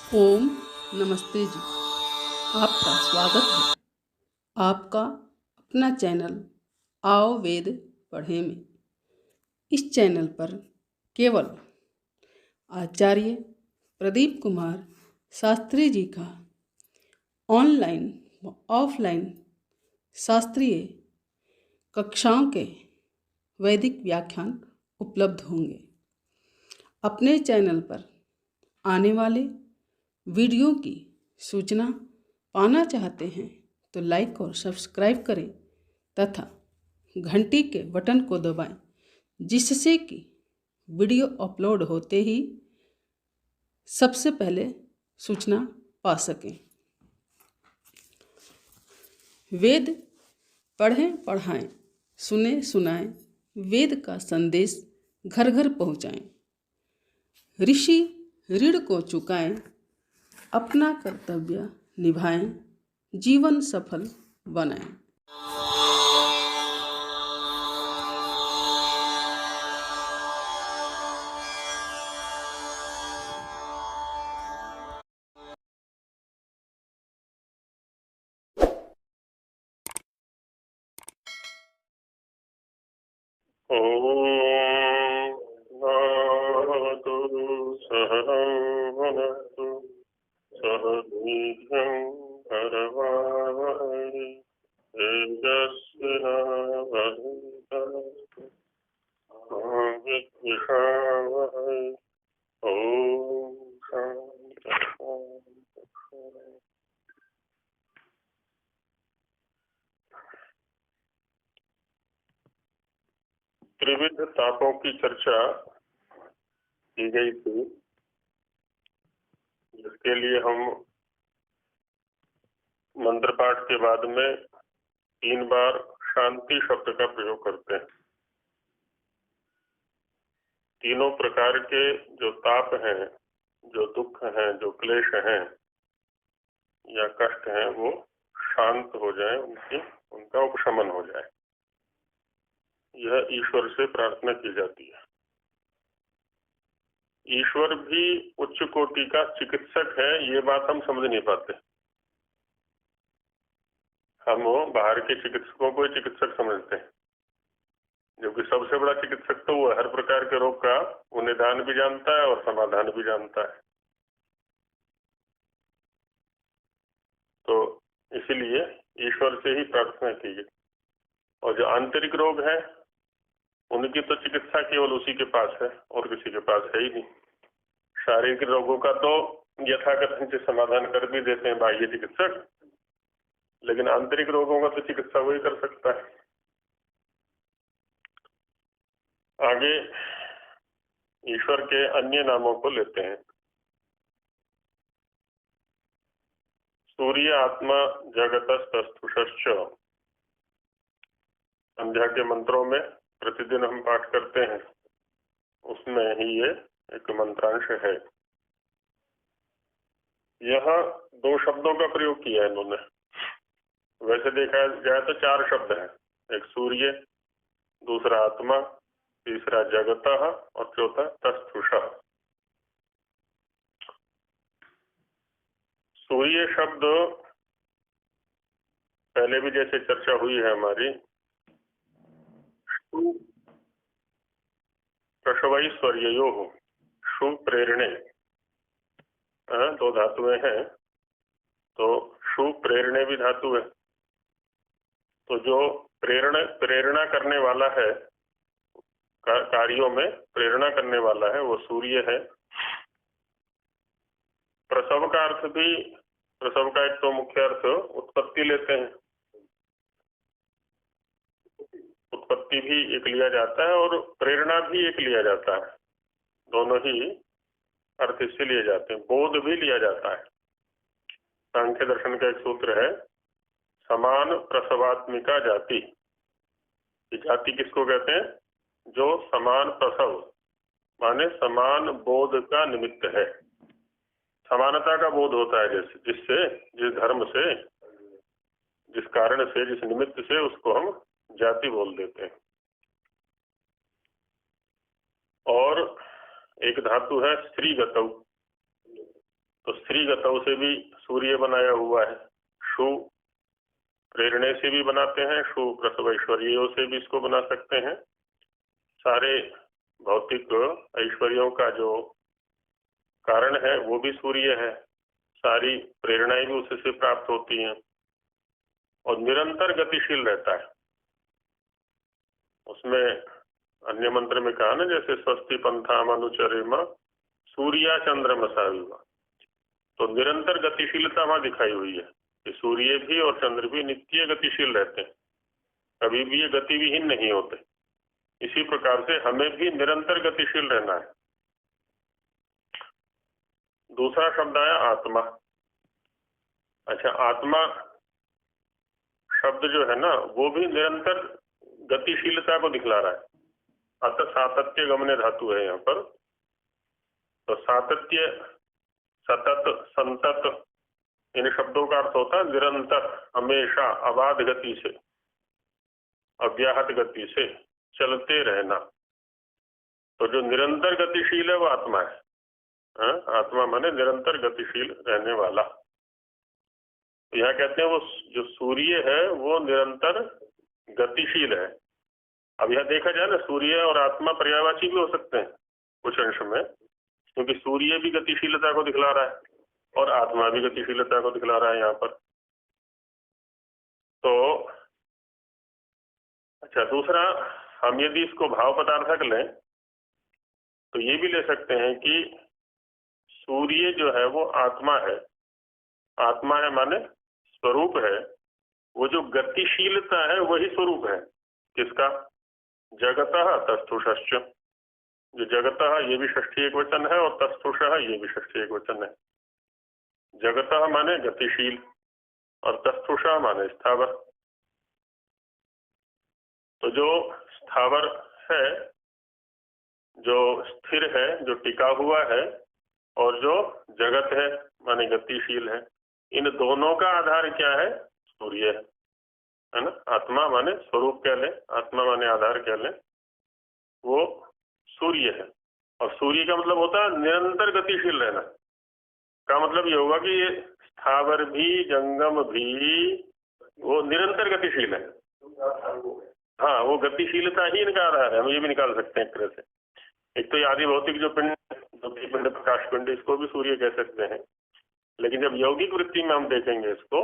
ओम नमस्ते जी। आपका स्वागत है आपका अपना चैनल आओ वेद पढ़े में। इस चैनल पर केवल आचार्य प्रदीप कुमार शास्त्री जी का ऑनलाइन व ऑफलाइन शास्त्रीय कक्षाओं के वैदिक व्याख्यान उपलब्ध होंगे। अपने चैनल पर आने वाले वीडियो की सूचना पाना चाहते हैं तो लाइक और सब्सक्राइब करें तथा घंटी के बटन को दबाएं, जिससे कि वीडियो अपलोड होते ही सबसे पहले सूचना पा सकें। वेद पढ़ें पढ़ाएं, सुने सुनाएं, वेद का संदेश घर घर पहुँचाएं। ऋषि ऋण को चुकाएं, अपना कर्तव्य निभाएं, जीवन सफल बनाएं। भवतु सहनौ भुनक्तु सह वीर्यं करवावहै तेजस्विनावधीतमस्तु मा विद्विषावहै। ॐ शान्ति शान्ति। त्रिविध तापों की चर्चा की गई थी, जिसके लिए हम मंत्र पाठ के बाद में 3 बार शांति शब्द का प्रयोग करते हैं। तीनों प्रकार के जो ताप हैं, जो दुख हैं, जो क्लेश हैं या कष्ट हैं, वो शांत हो जाए, उनका उपशमन हो जाए। यह ईश्वर से प्रार्थना की जाती है। ईश्वर भी उच्च कोटि का चिकित्सक है, ये बात हम समझ नहीं पाते। हम बाहर के चिकित्सकों को चिकित्सक समझते हैं, जबकि सबसे बड़ा चिकित्सक तो वो हर प्रकार के रोग का वो निदान भी जानता है और समाधान भी जानता है। तो इसीलिए ईश्वर से ही प्रार्थना कीजिए। और जो आंतरिक रोग है, उनकी तो चिकित्सा केवल उसी के पास है और किसी के पास है ही नहीं। शारीरिक रोगों का तो यथाकथित से समाधान कर भी देते हैं बाह्य चिकित्सक, लेकिन आंतरिक रोगों का तो चिकित्सा वही कर सकता है। आगे ईश्वर के अन्य नामों को लेते हैं। सूर्य आत्मा जगतस्तस्थुषश्च, संध्या के मंत्रों में प्रतिदिन हम पाठ करते हैं, उसमें ही ये एक मंत्रांश है। यहाँ 2 शब्दों का प्रयोग किया है इन्होंने। वैसे देखा जाए तो 4 शब्द हैं, एक सूर्य, दूसरा आत्मा, तीसरा जगतः और चौथा तस्थुषः। सूर्य शब्द पहले भी जैसे चर्चा हुई है हमारी, प्रसवैश्वर्यो हो, शु प्रेरणे, 2 धातुएं हैं, तो शु प्रेरणे भी धातु है। तो जो प्रेरणा करने वाला है, कार्यों में प्रेरणा करने वाला है, वो सूर्य है। प्रसव का अर्थ भी, प्रसव का एक तो मुख्य अर्थ उत्पत्ति लेते हैं, उत्पत्ति भी एक लिया जाता है और प्रेरणा भी एक लिया जाता है। दोनों ही अर्थ इससे लिए जाते हैं। बोध भी लिया जाता है। सांख्य दर्शन का एक सूत्र है, समान प्रसवात्मिका जाति। जाति किसको कहते हैं? जो समान प्रसव माने समान बोध का निमित्त है। समानता का बोध होता है, जिससे, जिस धर्म से, जिस कारण से, जिस निमित्त से, उसको हम जाति बोल देते हैं। और एक धातु है स्त्रीगतौ, तो स्त्री गतौ से भी सूर्य बनाया हुआ है, शु प्रेरणे से भी बनाते हैं, शु प्रसव ऐश्वर्यों से भी इसको बना सकते हैं। सारे भौतिक ऐश्वर्यों का जो कारण है वो भी सूर्य है, सारी प्रेरणाएं भी उसी से प्राप्त होती हैं और निरंतर गतिशील रहता है। उसमें अन्य मंत्र में कहा ना, जैसे स्वस्ति पंथाम अनुचरेम सूर्या चंद्रमसा विवा, तो निरंतर गतिशीलता वहां दिखाई हुई है कि सूर्य भी और चंद्र भी नित्य गतिशील रहते हैं, कभी भी ये गतिविहीन नहीं होते। इसी प्रकार से हमें भी निरंतर गतिशील रहना है। दूसरा शब्द आया आत्मा। अच्छा, आत्मा शब्द जो है ना वो भी निरंतर गतिशीलता को दिखला रहा है। अत सातत्य गमने धातु है यहाँ पर, तो सातत्य, सतत, संतत, इन शब्दों का अर्थ होता है निरंतर, हमेशा, अबाध गति से, अव्याहत गति से चलते रहना। तो जो निरंतर गतिशील है वो आत्मा है। आत्मा माने निरंतर गतिशील रहने वाला। तो यहाँ कहते हैं वो जो सूर्य है वो निरंतर गतिशील है। अब यह देखा जाए ना, सूर्य और आत्मा पर्यायवाची भी हो सकते हैं कुछ अंश में, क्योंकि सूर्य भी गतिशीलता को दिखला रहा है और आत्मा भी गतिशीलता को दिखला रहा है यहाँ पर। तो अच्छा, दूसरा, हम यदि इसको भाव पदार्थक लें तो ये भी ले सकते हैं कि सूर्य जो है वो आत्मा है। आत्मा है माने स्वरूप है, वो जो गतिशीलता है वही स्वरूप है। किसका? जगतः तस्थुषश्च। जो जगतः ये भी षष्ठी एक वचन है और तस्थुषः ये भी षष्ठी एक वचन है। जगतः माने गतिशील और तस्थुषः माने स्थावर। तो जो स्थावर है, जो स्थिर है, जो टिका हुआ है, और जो जगत है माने गतिशील है, इन दोनों का आधार क्या है? सूर्य है ना। आत्मा माने स्वरूप कह लें, आत्मा माने आधार कह लें, वो सूर्य है। और सूर्य का मतलब होता है निरंतर गतिशील रहना। का मतलब ये होगा कि ये स्थावर भी, जंगम भी, वो निरंतर गतिशील है। हाँ, वो गतिशीलता ही इनका आधार है। हम ये भी निकाल सकते हैं एक तरह से। एक तो ये आदि भौतिक जो पिंड, पिंड, प्रकाश पिंड, इसको भी सूर्य कह सकते हैं। लेकिन जब यौगिक वृत्ति में हम देखेंगे इसको,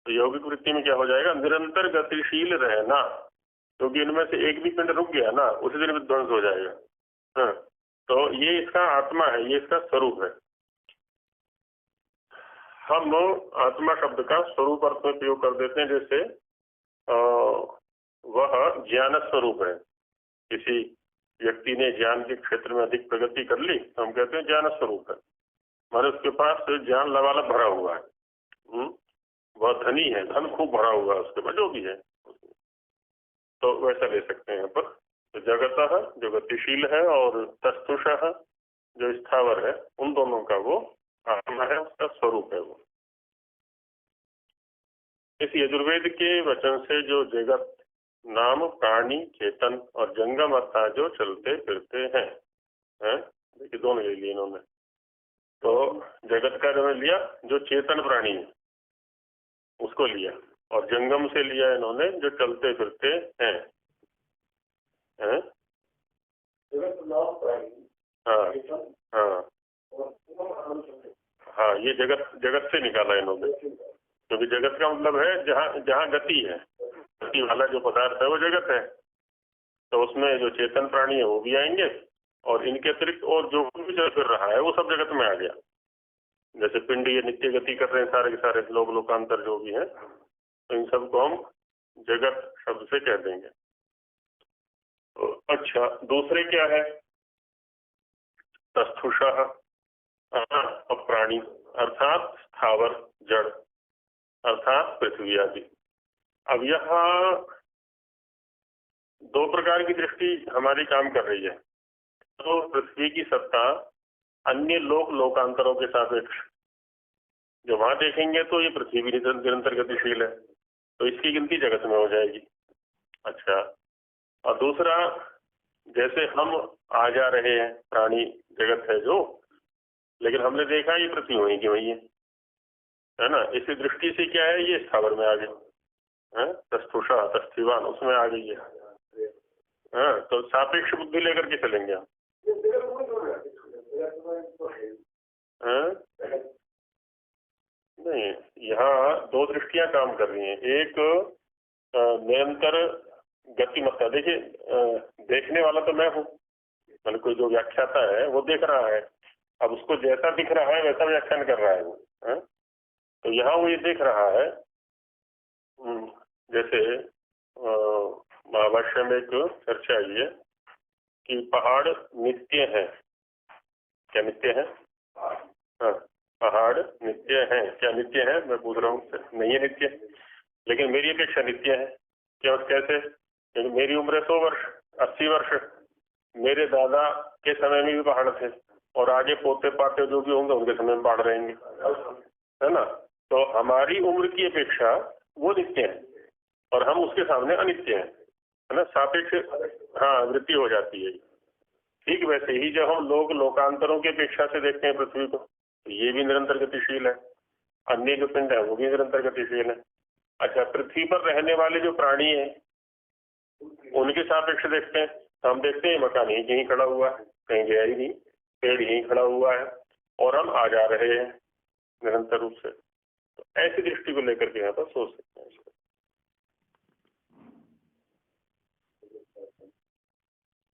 तो यौगिक वृत्ति में क्या हो जाएगा? निरंतर गतिशील रहना, क्योंकि इनमें से एक भी पिंड रुक गया ना, उसी दिन विध्वंस हो जाएगा। हाँ, तो ये इसका आत्मा है, ये इसका स्वरूप है। हम आत्मा शब्द का स्वरूप अर्थ में प्रयोग कर देते हैं, जैसे वह ज्ञान स्वरूप है। किसी व्यक्ति ने ज्ञान के क्षेत्र में अधिक प्रगति कर ली तो हम कहते हैं ज्ञान स्वरूप है, माने उसके पास ज्ञान लबालब भरा हुआ है। वह धनी है, धन खूब भरा हुआ है उसके पास, जो भी है, तो वैसा ले सकते हैं यहाँ पर। तो जगतः जो गतिशील है और तस्थुषः जो स्थावर है, उन दोनों का वो आत्मा है, उसका स्वरूप है वो। इस यजुर्वेद के वचन से जो जगत नाम, प्राणी, चेतन और जंगम अर्थात जो चलते फिरते हैं, देखिए दोनों ले लिए इन्होंने। तो जगत का जो लिया जो चेतन प्राणी है उसको लिया, और जंगम से लिया इन्होंने जो चलते फिरते हैं। हाँ, हाँ, ये जगत से निकाला इन्होंने, क्योंकि जगत का मतलब है जहाँ जहाँ गति है, गति वाला जो पदार्थ है वो जगत है। तो उसमें जो चेतन प्राणी है वो भी आएंगे, और इनके अतिरिक्त और जो भी चल फिर रहा है वो सब जगत में आ गया। जैसे पिंड ये नित्य गति कर रहे हैं सारे के सारे, लोक लोकांतर जो भी है, तो इन सबको हम जगत शब्द से कह देंगे। तो अच्छा, दूसरे क्या है? तस्थुषः और प्राणी अर्थात स्थावर, जड़ अर्थात पृथ्वी आदि। अब यहाँ दो प्रकार की दृष्टि हमारी काम कर रही है। तो पृथ्वी की सत्ता अन्य लोकांतरों के सापेक्ष जो वहां देखेंगे तो ये पृथ्वी भी निरंतर गतिशील है, तो इसकी गिनती जगत में हो जाएगी। अच्छा, और दूसरा, जैसे हम आ जा रहे हैं, प्राणी जगत है जो, लेकिन हमने देखा ये पृथ्वी वहीं की वहीं है ना। इसी दृष्टि से क्या है, ये स्थावर में आ गई है, तस्थुषा तस्थिवान उसमें आ गई है। हाँ, तो सापेक्ष बुद्धि लेकर के चलेंगे हम। हाँ? नहीं, यहाँ दो दृष्टियां काम कर रही हैं। एक निरंतर गतिमत्ता। देखिए, देखने वाला तो मैं हूँ, मतलब कोई जो व्याख्याता है वो देख रहा है, अब उसको जैसा दिख रहा है वैसा व्याख्यान कर रहा है वो है? तो यहाँ वो ये देख रहा है, जैसे महाभाष्य में एक चर्चा आई है कि पहाड़ नित्य है। क्या नित्य है? हाँ, पहाड़ नित्य है। क्या नित्य है मैं पूछ रहा हूँ? नहीं है नित्य, लेकिन मेरी अपेक्षा नित्य है। क्या कैसे? क्योंकि मेरी उम्र 100 वर्ष 80 वर्ष, मेरे दादा के समय में भी पहाड़ थे और आगे पोते पाते जो भी होंगे उनके समय में पहाड़ रहेंगे, है ना। तो हमारी उम्र की अपेक्षा वो नित्य है और हम उसके सामने अनित्य है ना। सापेक्ष हाँ वृत्ति हो जाती है। ठीक वैसे ही जब हम लोग लोकांतरों की अपेक्षा से देखते हैं पृथ्वी को, तो ये भी निरंतर गतिशील है। अन्य जो पिंड है वो भी निरंतर गतिशील है। अच्छा, पृथ्वी पर रहने वाले जो प्राणी हैं उनके सापेक्ष देखते हैं, तो हम देखते हैं मकान यहीं कहीं खड़ा हुआ है, कहीं गया ही नहीं, पेड़ यहीं खड़ा हुआ है और हम आ जा रहे हैं निरंतर रूप से। तो ऐसी दृष्टि को लेकर के यहाँ पर सोच सकते हैं इसको।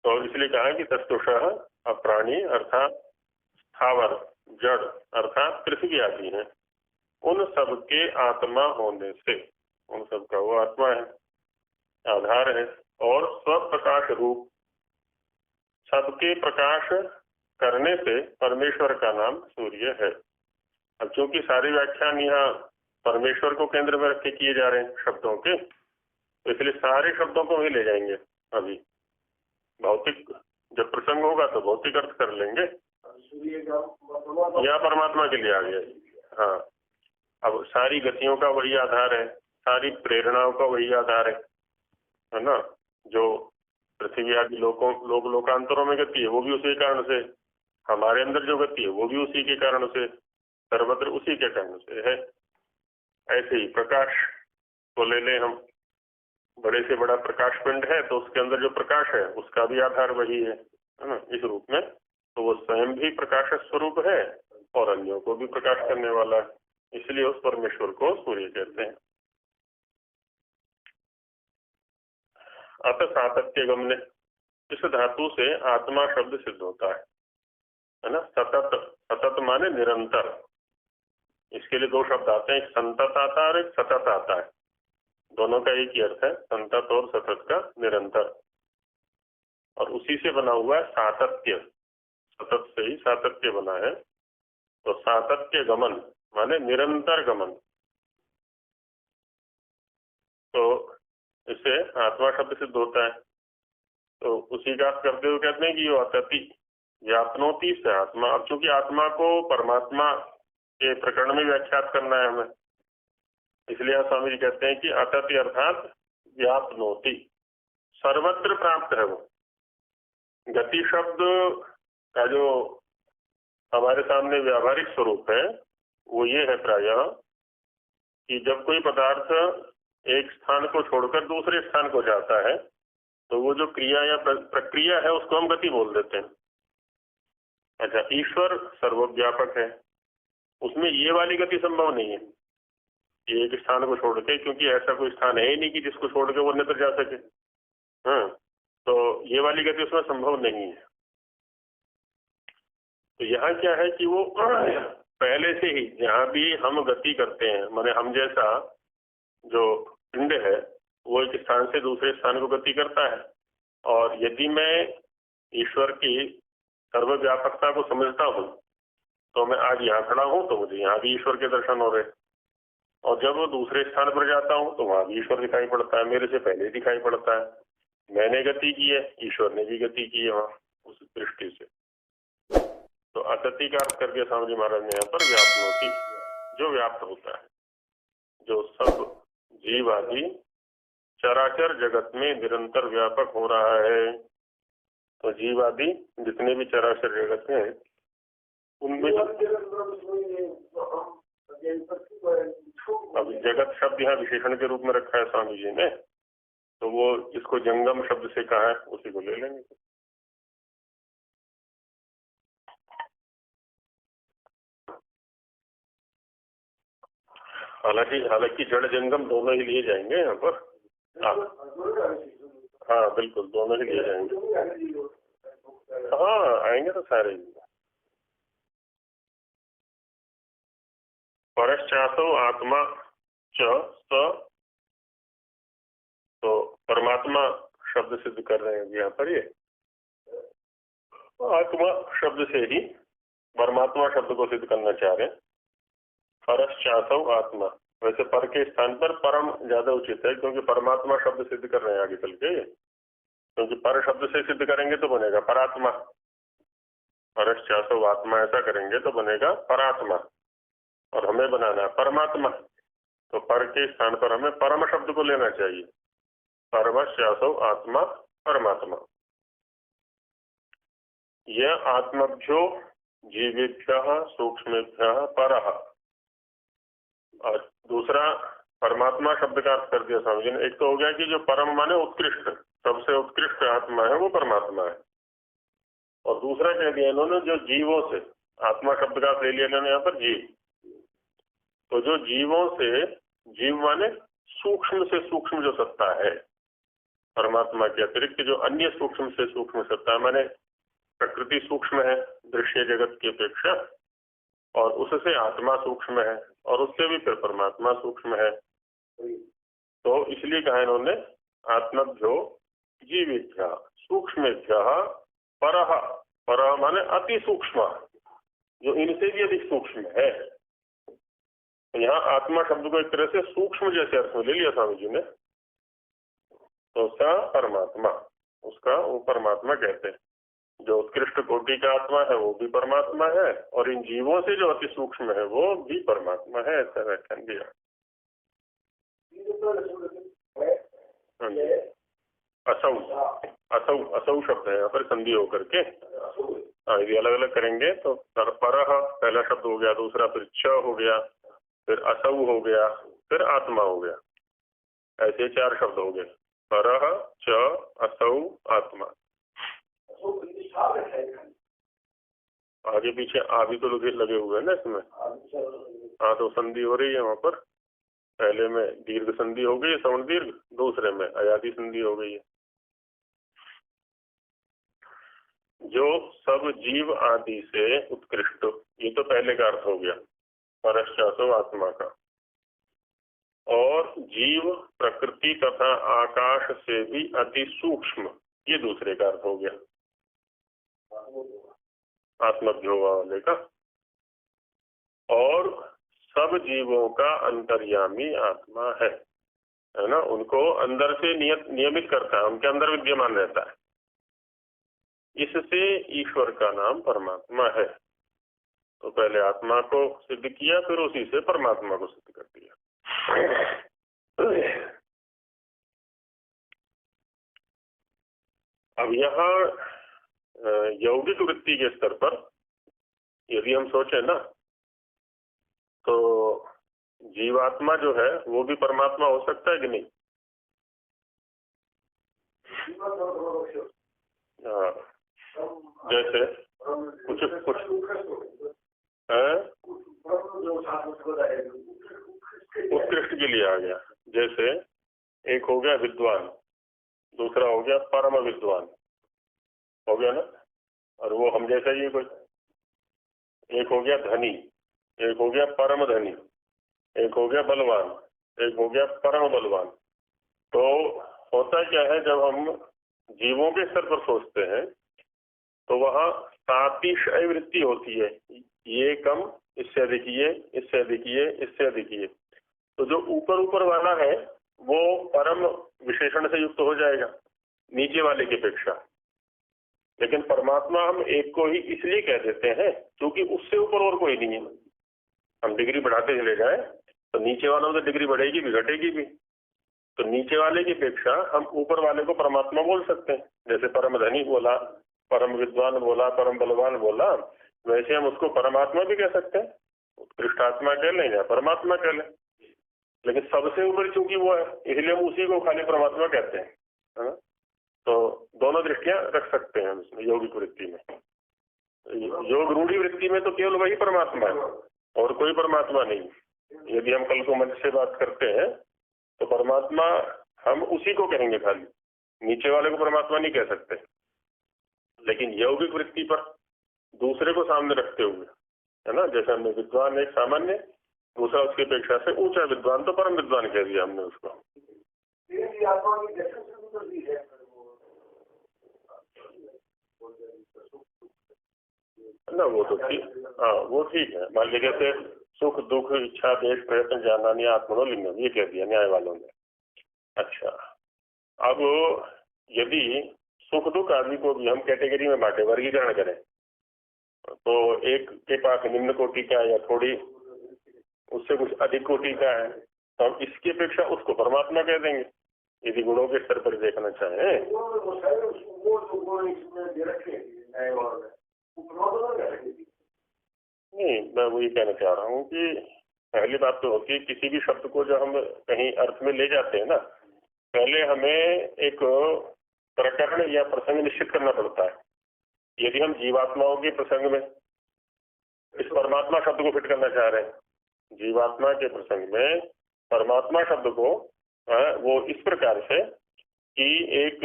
तो इसलिए कहा कि तस्तुषः अप्राणी अर्थात स्थावर जड़ अर्थात पृथ्वी आदि है, उन सब के आत्मा होने से, उन सब का वो आत्मा है, आधार है और स्वप्रकाश रूप सबके प्रकाश करने से परमेश्वर का नाम सूर्य है। अब चूंकि सारे व्याख्यान यहाँ परमेश्वर को केंद्र में रख के किए जा रहे हैं शब्दों के, तो इसलिए सारे शब्दों को ही ले जाएंगे। अभी भौतिक जब प्रसंग होगा तो भौतिक अर्थ कर लेंगे, यहाँ परमात्मा के लिए आ गया। हाँ, अब सारी गतियों का वही आधार है, सारी प्रेरणाओं का वही आधार है ना। जो पृथ्वी आदि लोकांतरों में गति है वो भी उसी कारण से, हमारे अंदर जो गति है वो भी उसी के कारण से, सर्वत्र उसी के कारण से है। ऐसे ही प्रकाश को ले लें हम, बड़े से बड़ा प्रकाश पिंड है तो उसके अंदर जो प्रकाश है उसका भी आधार वही है ना, इस रूप में। तो वो स्वयं भी प्रकाश स्वरूप है और अन्यों को भी प्रकाश करने वाला है, इसलिए उस परमेश्वर को सूर्य कहते हैं। अत सातत्य गमने, इस धातु से आत्मा शब्द सिद्ध होता है ना। सतत, सतत माने निरंतर। इसके लिए दो शब्द आते हैं, एक संतत आता है और एक सतत आता है। दोनों का एक ही अर्थ है, संतत और सतत का निरंतर। और उसी से बना हुआ है सातत्य, सतत से ही सातत्य बना है। तो सातत्य गमन माने निरंतर गमन। तो इससे आत्मा शब्द सिद्ध होता है। तो उसी का अर्थ करते हुए कहते हैं कि यो अतति व्यापनोति से आत्मा। अब चूंकि आत्मा को परमात्मा के प्रकरण में व्याख्यात करना है हमें, इसलिए स्वामी जी कहते हैं कि अतति अर्थात व्यापनोति, सर्वत्र प्राप्त है वो। गति शब्द का जो हमारे सामने व्यावहारिक स्वरूप है वो ये है प्रायः कि जब कोई पदार्थ एक स्थान को छोड़कर दूसरे स्थान को जाता है तो वो जो क्रिया या प्रक्रिया है उसको हम गति बोल देते हैं। अच्छा, ईश्वर सर्वव्यापक है, उसमें ये वाली गति संभव नहीं है कि एक स्थान को छोड़ के, क्योंकि ऐसा कोई स्थान है ही नहीं कि जिसको छोड़ के वो अन्यत्र जा सके। हाँ, तो ये वाली गति उसमें संभव नहीं है। तो यहाँ क्या है कि वो पहले से ही जहाँ भी हम गति करते हैं, माने हम जैसा जो पिंड है वो एक स्थान से दूसरे स्थान को गति करता है। और यदि मैं ईश्वर की सर्वव्यापकता को समझता हूँ तो मैं आज यहाँ खड़ा हूँ तो मुझे यहाँ भी ईश्वर के दर्शन हो रहे, और जब वो दूसरे स्थान पर जाता हूँ तो वहां भी ईश्वर दिखाई पड़ता है, मेरे से पहले दिखाई पड़ता है। मैंने गति की है, ईश्वर ने भी गति की है वहां, उस दृष्टि से। तो अतति का अर्थ करके स्वामी जी महाराज ने यहाँ पर व्याप्नोति, जो व्याप्त होता है, जो सब जीव आदि चराचर जगत में निरंतर व्यापक हो रहा है। तो जीव आदि जितने भी चराचर जगत हैं उनमें अब जगत शब्द यहाँ विशेषण के रूप में रखा है स्वामी जी ने, तो वो इसको जंगम शब्द से कहा है, उसी को ले लेंगे। हालांकि जड़ जंगम दोनों ही लिए जाएंगे यहाँ पर। हाँ बिल्कुल, दोनों ही लिए जाएंगे। हाँ आएंगे तो सारे ही। परश्चातो आत्मा च स, तो परमात्मा शब्द सिद्ध कर रहे हैं यहाँ पर। ये आत्मा शब्द से ही परमात्मा शब्द को सिद्ध करना चाह रहे हैं। परश्चातो आत्मा, वैसे पर के स्थान पर परम ज्यादा उचित है, क्योंकि परमात्मा शब्द सिद्ध कर रहे हैं आगे चल के, क्योंकि पर शब्द से सिद्ध करेंगे तो बनेगा परात्मा। परश्चातो आत्मा ऐसा करेंगे तो बनेगा परात्मा, और हमें बनाना है परमात्मा, तो पर के स्थान पर हमें परम शब्द को लेना चाहिए। परश्चातो आत्मा परमात्मा। यह आत्मभ्यो जीवेभ्यः सूक्ष्मेभ्यः परः, और दूसरा परमात्मा शब्द का अर्थ कर दिया स्वामी जी ने। एक तो हो गया कि जो परम माने उत्कृष्ट, सबसे उत्कृष्ट आत्मा है वो परमात्मा है, और दूसरा कह दिया इन्होंने जो जीवों से, आत्मा शब्द का ले लिया इन्होंने यहाँ पर जीव, तो जो जीवों से, जीव माने सूक्ष्म से सूक्ष्म जो सत्ता है परमात्मा के अतिरिक्त, जो अन्य सूक्ष्म से सूक्ष्म सत्ता है, माने प्रकृति सूक्ष्म है दृश्य जगत की अपेक्षा, और उससे आत्मा सूक्ष्म है, और उससे भी फिर परमात्मा सूक्ष्म है। तो इसलिए कहा इन्होंने आत्मभ्यो जीवेभ्यः सूक्ष्मेभ्यः परः, परः माने अति सूक्ष्म, जो इनसे भी अधिक सूक्ष्म है। तो यहाँ आत्मा शब्द को एक तरह से सूक्ष्म जैसे अर्थ में ले लिया स्वामी जी ने, तो उसका परमात्मा, उसका वो परमात्मा कहते हैं। जो उत्कृष्ट कोटि का आत्मा है वो भी परमात्मा है, और इन जीवों से जो अति सूक्ष्म है वो भी परमात्मा है, ऐसा व्याख्यान दिया। असौ, असौ, असौ शब्द है यहाँ पर संधि होकर के। हाँ, यदि अलग अलग करेंगे तो परः पहला शब्द हो गया, दूसरा फिर छ हो गया, फिर असौ हो गया, फिर आत्मा हो गया, ऐसे 4 शब्द हो गए। परः, च, असौ, आत्मा। आगे पीछे आ भी तो लगे हुए हैं ना इसमें। हाँ, तो संधि हो रही है वहां पर। पहले में दीर्घ संधि हो गई है, सवर्ण दीर्घ, दूसरे में अयादि संधि हो गई है। जो सब जीव आदि से उत्कृष्ट, ये तो पहले का अर्थ हो गया परश्चातो आत्मा का, और जीव प्रकृति तथा आकाश से भी अति सूक्ष्म, ये दूसरे का अर्थ हो गया आत्मभ्यो वाले का। और सब जीवों का अंतर्यामी आत्मा है ना, उनको अंदर से नियमित करता है, उनके अंदर विद्यमान रहता है, इससे ईश्वर का नाम परमात्मा है। तो पहले आत्मा को सिद्ध किया, फिर उसी से परमात्मा को सिद्ध कर दिया। अब यहाँ यौगिक वृत्ति के स्तर पर यदि हम सोचे ना, तो जीवात्मा जो है वो भी परमात्मा हो सकता है कि नहीं? हाँ, जैसे कुछ उत्कृष्ट के लिए आ गया, जैसे एक हो गया विद्वान, दूसरा हो गया परम विद्वान, हो गया ना, और वो हम जैसा ही कोई। एक हो गया धनी, एक हो गया परम धनी, एक हो गया बलवान, एक हो गया परम बलवान। तो होता क्या है, जब हम जीवों के स्तर पर सोचते हैं तो वहाँ तातिशय वृत्ति होती है, ये कम, इससे अधिक ये, इससे अधिक ये, इससे अधिक ये। तो जो ऊपर ऊपर वाला है वो परम विशेषण से युक्त हो जाएगा नीचे वाले की अपेक्षा। लेकिन परमात्मा हम एक को ही इसलिए कह देते हैं क्योंकि उससे ऊपर और कोई नहीं है। हम डिग्री बढ़ाते चले जाए तो नीचे वालों से डिग्री बढ़ेगी भी घटेगी भी, तो नीचे वाले की अपेक्षा हम ऊपर वाले को परमात्मा बोल सकते हैं। जैसे परम धनी बोला, परम विद्वान बोला, परम बलवान बोला, वैसे हम उसको परमात्मा भी कह सकते हैं, उत्कृष्ट आत्मा कह लें या परमात्मा कह लें, लेकिन सबसे ऊपर चूंकि वो है इसलिए हम उसी को खाली परमात्मा कहते हैं, है ना। तो दोनों दृष्टियां रख सकते हैं हम इसमें यौगिक वृत्ति में। योग रूढ़ी वृत्ति में तो केवल वही परमात्मा है और कोई परमात्मा नहीं। यदि हम कल को मंच से बात करते हैं तो परमात्मा हम उसी को कहेंगे, खाली नीचे वाले को परमात्मा नहीं कह सकते। लेकिन यौगिक वृत्ति पर दूसरे को सामने रखते हुए, है ना, जैसे हमने विद्वान एक सामान्य, दूसरा उसकी अपेक्षा से ऊंचा विद्वान, तो परम विद्वान कह दिया हमने उसको। ना वो तो ठीक, हाँ वो ठीक है। मान लीजिए जैसे सुख दुख इच्छा देश प्रयत्न जानानी आत्मनो लिंगम, ये कह दिया न्याय वालों ने। अच्छा, अब यदि सुख दुख आदि को भी हम कैटेगरी में बांटे, वर्गीकरण करें, तो एक के पास निम्न कोटि का या थोड़ी उससे कुछ अधिक कोटि का है, तो हम इसकी अपेक्षा उसको परमात्मा कह देंगे यदि गुणों के स्तर पर देखना चाहें। नहीं, मैं वही कहना चाह रहा हूँ कि पहली बात तो होती है किसी भी शब्द को जब हम कहीं अर्थ में ले जाते हैं ना, पहले हमें एक प्रकरण या प्रसंग निश्चित करना पड़ता है। यदि हम जीवात्माओं के प्रसंग में इस परमात्मा शब्द को फिट करना चाह रहे हैं, जीवात्मा के प्रसंग में परमात्मा शब्द को वो इस प्रकार से कि एक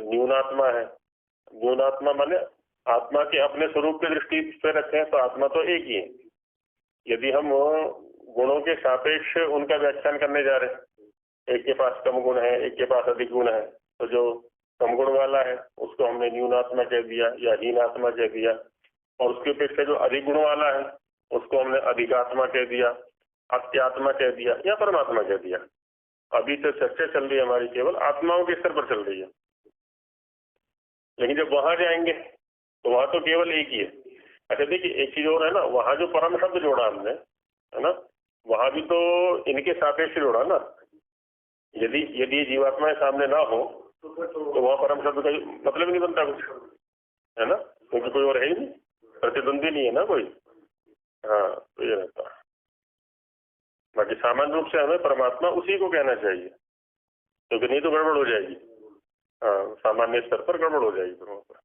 न्यूनात्मा है, न्यूनात्मा माने आत्मा के अपने स्वरूप की दृष्टि से रखें तो आत्मा तो एक ही है। यदि हम गुणों के सापेक्ष उनका व्याख्यान करने जा रहे हैं, एक के पास कम गुण है एक के पास अधिक गुण है, तो जो कम गुण वाला है उसको हमने न्यूनात्मा कह दिया या हीनात्मा कह दिया, और उसके अपेक्षा जो अधिक गुण वाला है उसको हमने अधिकात्मा कह दिया, अत्यात्मा कह दिया या परमात्मा कह दिया। अभी तो चर्चा चल रही है हमारी केवल आत्माओं के स्तर पर चल रही है, लेकिन जब वहां जाएंगे तो वहां तो केवल एक ही है। अच्छा देखिए, एक चीज और है ना, वहां जो परम शब्द जोड़ा हमने, है ना, वहां भी तो इनके सापेक्ष जोड़ा ना। यदि यदि जीवात्माएं सामने ना हो तो वहां परम शब्द का मतलब ही नहीं बनता कुछ, है ना, क्योंकि कोई और है ही नहीं, प्रतिद्वंदी नहीं है ना कोई। हाँ, तो ये रहता है। बाकी सामान्य रूप से हमें परमात्मा उसी को कहना चाहिए, क्योंकि नहीं तो गड़बड़ हो जाएगी। हाँ, सामान्य स्तर पर गड़बड़ हो जाएगी परमात्मा।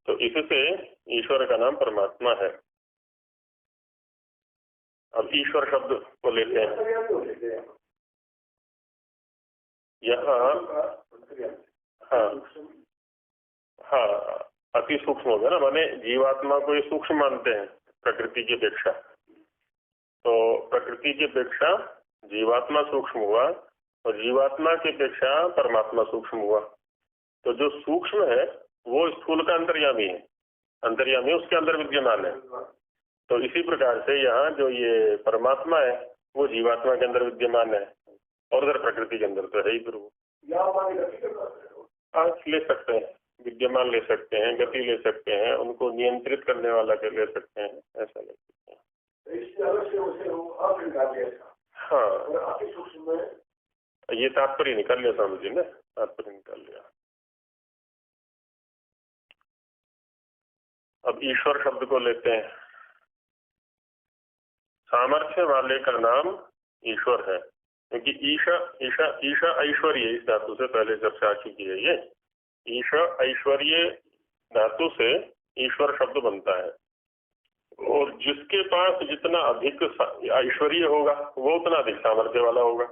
तो इससे ईश्वर का नाम परमात्मा है। अब ईश्वर शब्द को लेते हैं यहाँ। हाँ हाँ, अति सूक्ष्म हो गया ना, माने जीवात्मा को ये सूक्ष्म मानते हैं प्रकृति की अपेक्षा, तो प्रकृति की अपेक्षा जीवात्मा सूक्ष्म हुआ और जीवात्मा की अपेक्षा परमात्मा सूक्ष्म हुआ। तो जो सूक्ष्म है वो स्थूल का अंतर्यामी है, अंतर्यामी उसके अंदर विद्यमान है। तो इसी प्रकार से यहाँ जो ये परमात्मा है वो जीवात्मा के अंदर विद्यमान है और उधर प्रकृति के अंदर तो है ही। फिर वो ले सकते हैं, विद्यमान ले सकते हैं, गति ले सकते हैं, उनको नियंत्रित करने वाला के ले सकते हैं, ऐसा ले सकते हैं। हाँ, ये तात्पर्य निकाल लिया स्वामी जी ने, तात्पर्य निकाल लिया। अब ईश्वर शब्द को लेते हैं। सामर्थ्य वाले का नाम ईश्वर है, क्योंकि ईशा ईशा ईशा ऐश्वर्य इस धातु से पहले चर्चा आ चुकी है। ये ईशा ऐश्वर्य धातु से ईश्वर शब्द बनता है, और जिसके पास जितना अधिक ऐश्वर्य होगा वो उतना अधिक सामर्थ्य वाला होगा।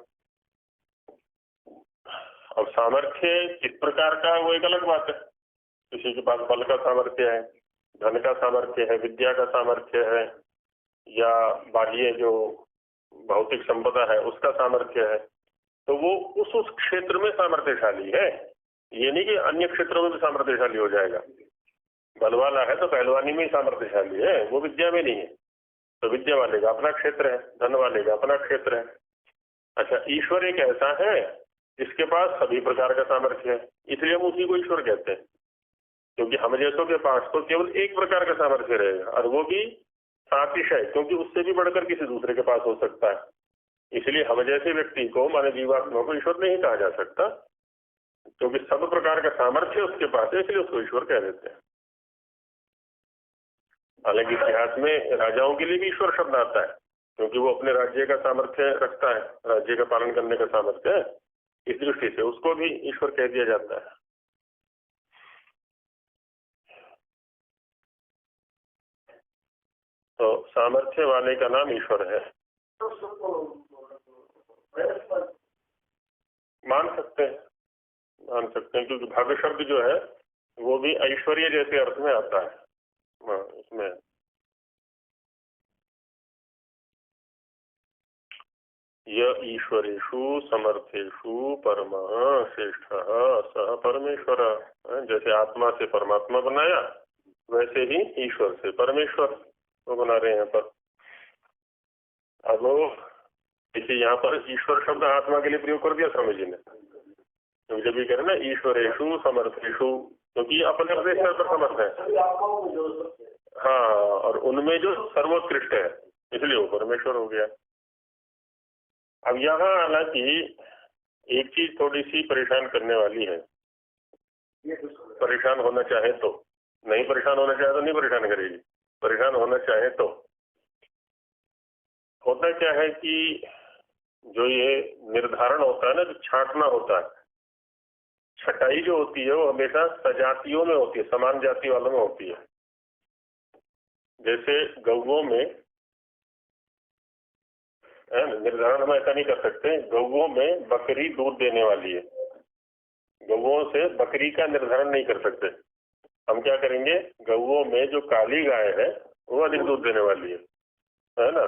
अब सामर्थ्य किस प्रकार का वो एक अलग बात है। किसी के पास बल का सामर्थ्य है, धन का सामर्थ्य है, विद्या का सामर्थ्य है, या बाह्य जो भौतिक संपदा है उसका सामर्थ्य है, तो वो उस क्षेत्र में सामर्थ्यशाली है। ये नहीं कि अन्य क्षेत्रों में भी सामर्थ्यशाली हो जाएगा। बल वाला है तो पहलवानी में ही सामर्थ्यशाली है, वो विद्या में नहीं है। तो विद्या वाले का अपना क्षेत्र है, धन वाले का अपना क्षेत्र है। अच्छा, ईश्वर एक ऐसा है जिसके पास सभी प्रकार का सामर्थ्य है, इसलिए हम उसी को ईश्वर कहते हैं। क्योंकि हम जैसों के पास तो केवल एक प्रकार का सामर्थ्य रहेगा, और वो भी सातिशय, क्योंकि उससे भी बढ़कर किसी दूसरे के पास हो सकता है। इसलिए हम जैसे व्यक्ति को, माने जीवात्मा को ईश्वर नहीं कहा जा सकता। क्योंकि सब प्रकार का सामर्थ्य उसके पास है, इसलिए उसको ईश्वर कह देते हैं। हालांकि इतिहास में राजाओं के लिए भी ईश्वर शब्द आता है, क्योंकि वो अपने राज्य का सामर्थ्य रखता है, राज्य का पालन करने का सामर्थ्य है, इस दृष्टि से उसको भी ईश्वर कह दिया जाता है। तो सामर्थ्य वाले का नाम ईश्वर है। मान सकते हैं क्योंकि भव्य शब्द जो है वो भी ऐश्वर्य जैसे अर्थ में आता है। हाँ, इसमें यह ईश्वरेषु समर्थेषु परमः श्रेष्ठः सह परमेश्वर। जैसे आत्मा से परमात्मा बनाया, वैसे ही ईश्वर से परमेश्वर को बना रहे हैं यहाँ पर। अब देखिए यहाँ पर ईश्वर शब्द आत्मा के लिए प्रयोग कर दिया स्वामी जी ने। तो जब ये कह रहे ना ईश्वरेषु समर्थेषु, क्योंकि अपने अपने स्तर पर समर्थ है। हाँ, और उनमें जो सर्वोत्कृष्ट है, इसलिए वो परमेश्वर हो गया। अब यहाँ हालांकि एक चीज थोड़ी सी परेशान करने वाली है। परेशान होना चाहे तो, नहीं परेशान होना चाहे तो नहीं परेशान करेगी, परेशान होना चाहे तो। होता क्या है कि जो ये निर्धारण होता है ना, जो छांटना होता है, छटाई जो होती है वो हमेशा सजातियों में होती है, समान जाति वालों में होती है। जैसे गौओं में निर्धारण हम ऐसा नहीं कर सकते, गौओं में बकरी दूध देने वाली है, गौओं से बकरी का निर्धारण नहीं कर सकते। हम क्या करेंगे, गौओं में जो काली गाय है वो अधिक दूध देने वाली है ना।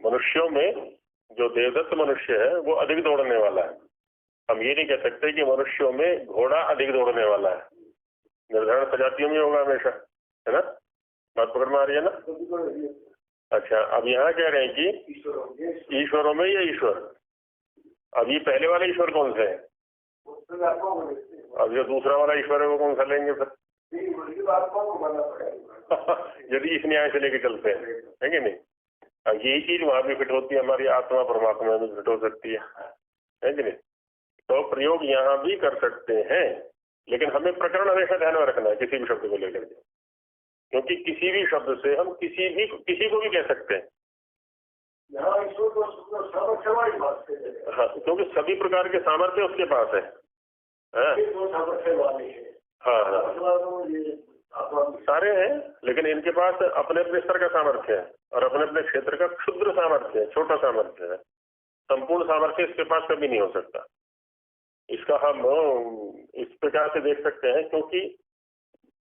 मनुष्यों में जो देवदत्त मनुष्य है वो अधिक दौड़ने वाला है। हम ये नहीं कह सकते कि मनुष्यों में घोड़ा अधिक दौड़ने वाला है। निर्धारण प्रजातियों में होगा हमेशा, है ना। बात पकड़ में आ रही है ना। अच्छा, अब यहाँ कह रहे हैं कि ईश्वरों में या ईश्वर, अब ये पहले वाला ईश्वर कौन सा है, अब जो दूसरा वाला ईश्वर है वो कौन सा लेंगे फिर यदि इस न्याय से लेके चलते हैं कि नहीं। अब यही चीज वहां भी फिट होती है, हमारी आत्मा परमात्मा में फिट हो सकती है कि नहीं। तो प्रयोग यहाँ भी कर सकते हैं, लेकिन हमें प्रकरण हमेशा ध्यान में रखना है किसी भी शब्द को लेकर के, क्योंकि किसी भी शब्द से हम किसी को भी कह सकते हैं। हाँ, क्योंकि सभी प्रकार के सामर्थ्य उसके पास है। हाँ सारे हैं, लेकिन इनके पास अपने अपने स्तर का सामर्थ्य है और अपने अपने क्षेत्र का क्षुद्र सामर्थ्य है, छोटा सामर्थ्य है। संपूर्ण सामर्थ्य इसके पास कभी नहीं हो सकता। इसका हम इस प्रकार से देख सकते हैं, क्योंकि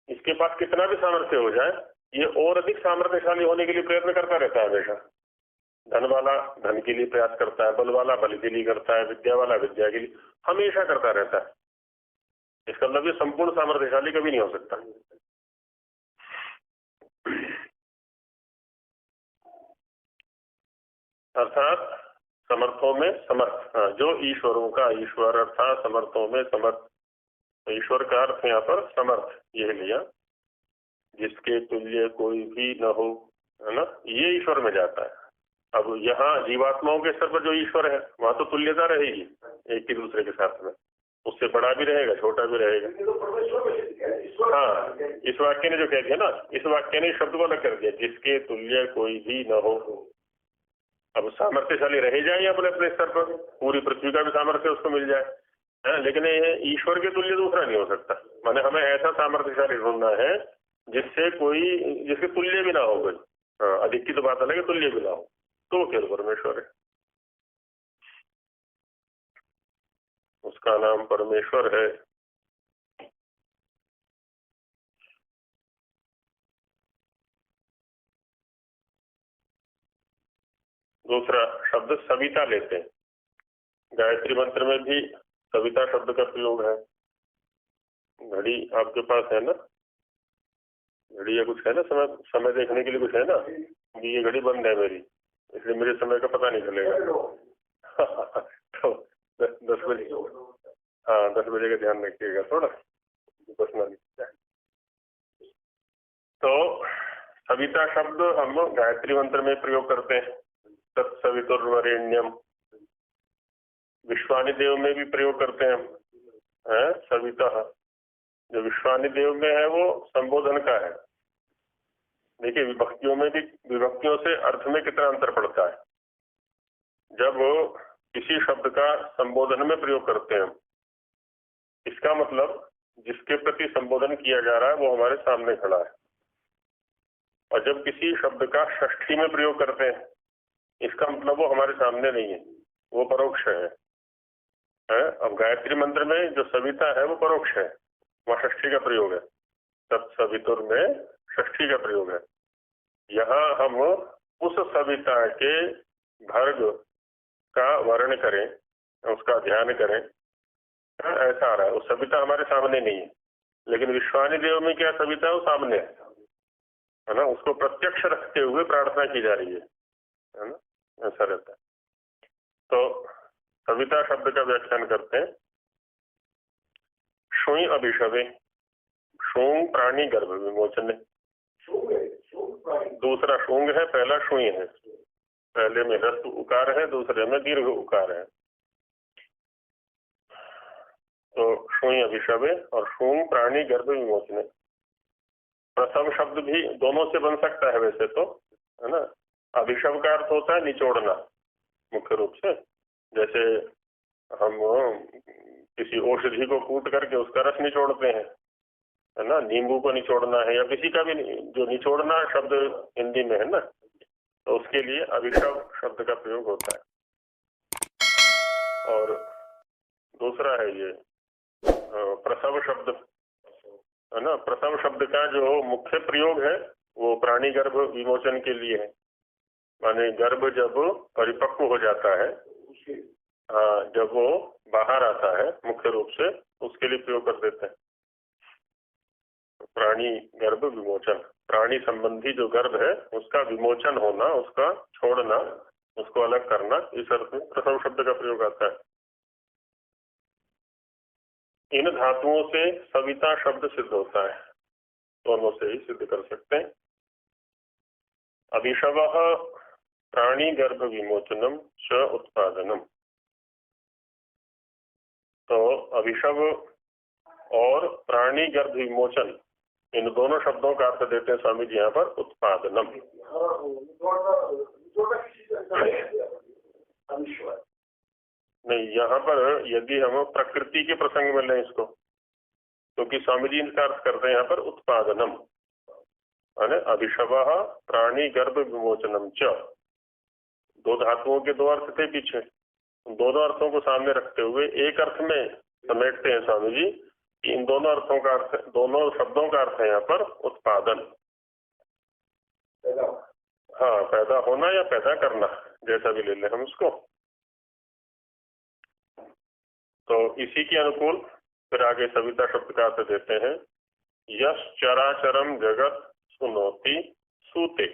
इसके पास कितना भी सामर्थ्य हो जाए, ये और अधिक सामर्थ्यशाली होने के लिए प्रयत्न करता रहता है हमेशा। धन वाला धन के लिए प्रयास करता है, बल वाला बल के लिए करता है, विद्या वाला विद्या के लिए हमेशा करता रहता है। इसका मतलब ये संपूर्ण सामर्थ्यशाली कभी नहीं हो सकता। अर्थात समर्थों में समर्थ, जो ईश्वरों का ईश्वर अर्थात समर्थों में समर्थ। ईश्वर का अर्थ यहाँ पर समर्थ यह लिया, जिसके तुल्य कोई भी न हो, है ना, ये ईश्वर में जाता है। अब यहाँ जीवात्माओं के स्तर पर जो ईश्वर है वहां तो तुल्यता रहेगी एक ही दूसरे के साथ में, उससे बड़ा भी रहेगा छोटा भी रहेगा। हाँ, इस वाक्य ने जो कह दिया ना, इस वाक्य ने शब्द को अलग कर दिया, जिसके तुल्य कोई भी न हो। अब सामर्थ्यशाली रह जाए अपने अपने स्तर पर, पूरी पृथ्वी का भी सामर्थ्य उसको मिल जाए, है, लेकिन ईश्वर के तुल्य दूसरा नहीं हो सकता। माने हमें ऐसा सामर्थ्यशाली ढूंढना है जिसके तुल्य भी ना हो कोई। हाँ, अधिक की तो बात अलग है, तुल्य भी ना हो, तो केवल परमेश्वर है, उसका नाम परमेश्वर है। दूसरा शब्द सविता लेते हैं। गायत्री मंत्र में भी सविता शब्द का प्रयोग है। घड़ी आपके पास है ना, घड़ी या कुछ है ना, समय देखने के लिए कुछ है ना, ये घड़ी बंद है मेरी, इसलिए मेरे समय का पता नहीं चलेगा। तो 10 बजे, हाँ 10 बजे का ध्यान रखिएगा थोड़ा, पर्सनली। तो सविता शब्द हम गायत्री मंत्र में प्रयोग करते हैं, तत्सवितुर्वरेण्यम। विश्वानि देव में भी प्रयोग करते हैं हम, है सविता। जो विश्वानि देव में है वो संबोधन का है। देखिए विभक्तियों में भी, विभक्तियों से अर्थ में कितना अंतर पड़ता है। जब किसी शब्द का संबोधन में प्रयोग करते हैं, इसका मतलब जिसके प्रति संबोधन किया जा रहा है वो हमारे सामने खड़ा है। और जब किसी शब्द का षष्ठी में प्रयोग करते हैं, इसका मतलब वो हमारे सामने नहीं है, वो परोक्ष है। अब गायत्री मंत्र में जो सविता है वो परोक्ष है, वहाँ षष्ठी का प्रयोग है। तत्सवितुर में षष्ठी का प्रयोग है। यहाँ हम उस सविता के भर्ग का वर्ण करें, उसका ध्यान करें, ऐसा आ रहा है। वो सविता हमारे सामने नहीं है, लेकिन विश्वानि देव में क्या सविता है, वो सामने है ना। उसको प्रत्यक्ष रखते हुए प्रार्थना की जा रही है ना, ऐसा रहता है। तो सविता शब्द का व्याख्यान करते हैं। शुई अभिषवे, शूंग प्राणी गर्भ विमोचन। दूसरा शूंग है, पहला शुई है। पहले में ह्रस्व उकार है, दूसरे में दीर्घ उकार है। तो शुई अभिषवे और शूंग प्राणी गर्भ विमोचन। प्रसव शब्द भी दोनों से बन सकता है वैसे तो, है ना। अभिषव का अर्थ होता है निचोड़ना मुख्य रूप से। जैसे हम किसी औषधि को कूट करके उसका रस निचोड़ते हैं, है ना। नींबू को निचोड़ना है या किसी का भी जो निचोड़ना शब्द हिंदी में है ना, तो उसके लिए अभिषव शब्द का प्रयोग होता है। और दूसरा है ये प्रसव शब्द, है ना। प्रसव शब्द का जो मुख्य प्रयोग है वो प्राणी गर्भ विमोचन के लिए है। माने गर्भ जब परिपक्व हो जाता है, जब वो बाहर आता है मुख्य रूप से, उसके लिए प्रयोग कर देते हैं। प्राणी गर्भ विमोचन, प्राणी संबंधी जो गर्भ है उसका विमोचन होना, उसका छोड़ना, उसको अलग करना, इस अर्थ में प्रसव शब्द का प्रयोग आता है। इन धातुओं से सविता शब्द सिद्ध होता है, दोनों से ही सिद्ध कर सकते हैं। अभिषवः प्राणी गर्भ विमोचनम च उत्पादनम। तो अभिषव और प्राणी गर्भ विमोचन, इन दोनों शब्दों का अर्थ देते हैं स्वामी जी यहाँ पर उत्पादनम। नहीं, यहाँ पर यदि हम प्रकृति के प्रसंग में लें इसको, क्योंकि तो स्वामी जी इसका अर्थ करते हैं यहाँ पर उत्पादनम, अभिषवः प्राणी गर्भ विमोचनम च। दो धातुओं के दो अर्थ थे पीछे, दोनों अर्थों को सामने रखते हुए एक अर्थ में समेटते हैं स्वामी जी कि इन दोनों अर्थों का अर्थ, दोनों शब्दों का अर्थ है यहाँ पर उत्पादन। हाँ, पैदा होना या पैदा करना, जैसा भी ले लें हम उसको। तो इसी के अनुकूल फिर आगे सविता शब्द का अर्थ देते हैं। यश चराचरम जगत सुनोति सूते।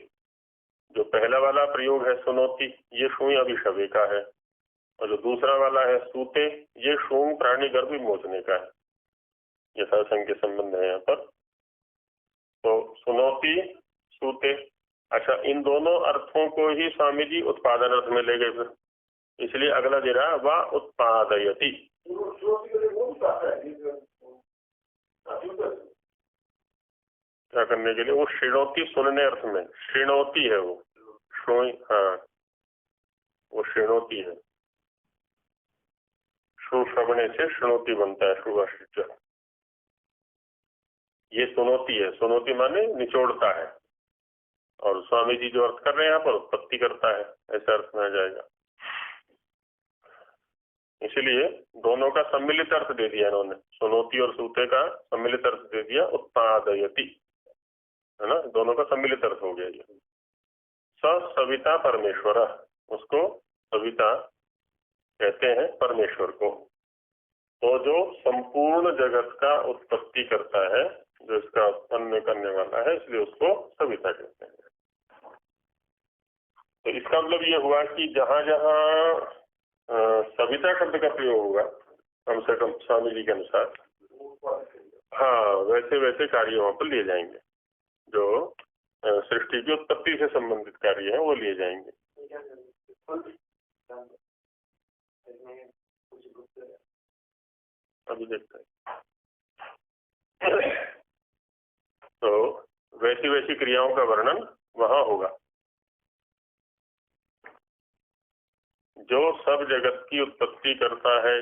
जो पहला वाला प्रयोग है सुनोति, ये शून्य अभिषवे का है, और जो दूसरा वाला है सूते, ये शून्य प्राणी गर्भ विमोचने का है। यथासंख्य संबंध है यहाँ पर। तो सुनोति सूते, अच्छा, इन दोनों अर्थों को ही स्वामी जी उत्पादन अर्थ में ले गए, इसलिए अगला दे रहा वा उत्पादयति। क्या करने के लिए? वो श्रृणोति, सुनने अर्थ में, श्रृणोति है वो, हाँ, वो श्रृणोति है। श्रवणे से श्रृणोति बनता है, श्रुभाषित। ये सुनोति है, सुनोति माने निचोड़ता है, और स्वामी जी जो अर्थ कर रहे हैं यहाँ पर उत्पत्ति करता है, ऐसा अर्थ में आ जाएगा। इसीलिए दोनों का सम्मिलित अर्थ दे दिया इन्होंने, सुनोति और सूते का सम्मिलित अर्थ दे दिया उत्पादयति, है ना। दोनों का सम्मिलित अर्थ हो गया ये। सविता परमेश्वर, उसको सविता कहते हैं परमेश्वर को। तो जो संपूर्ण जगत का उत्पत्ति करता है, जो इसका उत्पन्न करने वाला है, इसलिए उसको सविता कहते हैं। तो इसका मतलब ये हुआ कि जहां जहां सविता शब्द का प्रयोग होगा, कम से कम स्वामी जी के अनुसार, हाँ, वैसे वैसे कार्य वहां पर लिए जाएंगे। जो सृष्टि की उत्पत्ति से संबंधित कार्य है वो लिए जाएंगे। अभी देखते हैं। तो वैसी वैसी क्रियाओं का वर्णन वहां होगा। जो सब जगत की उत्पत्ति करता है।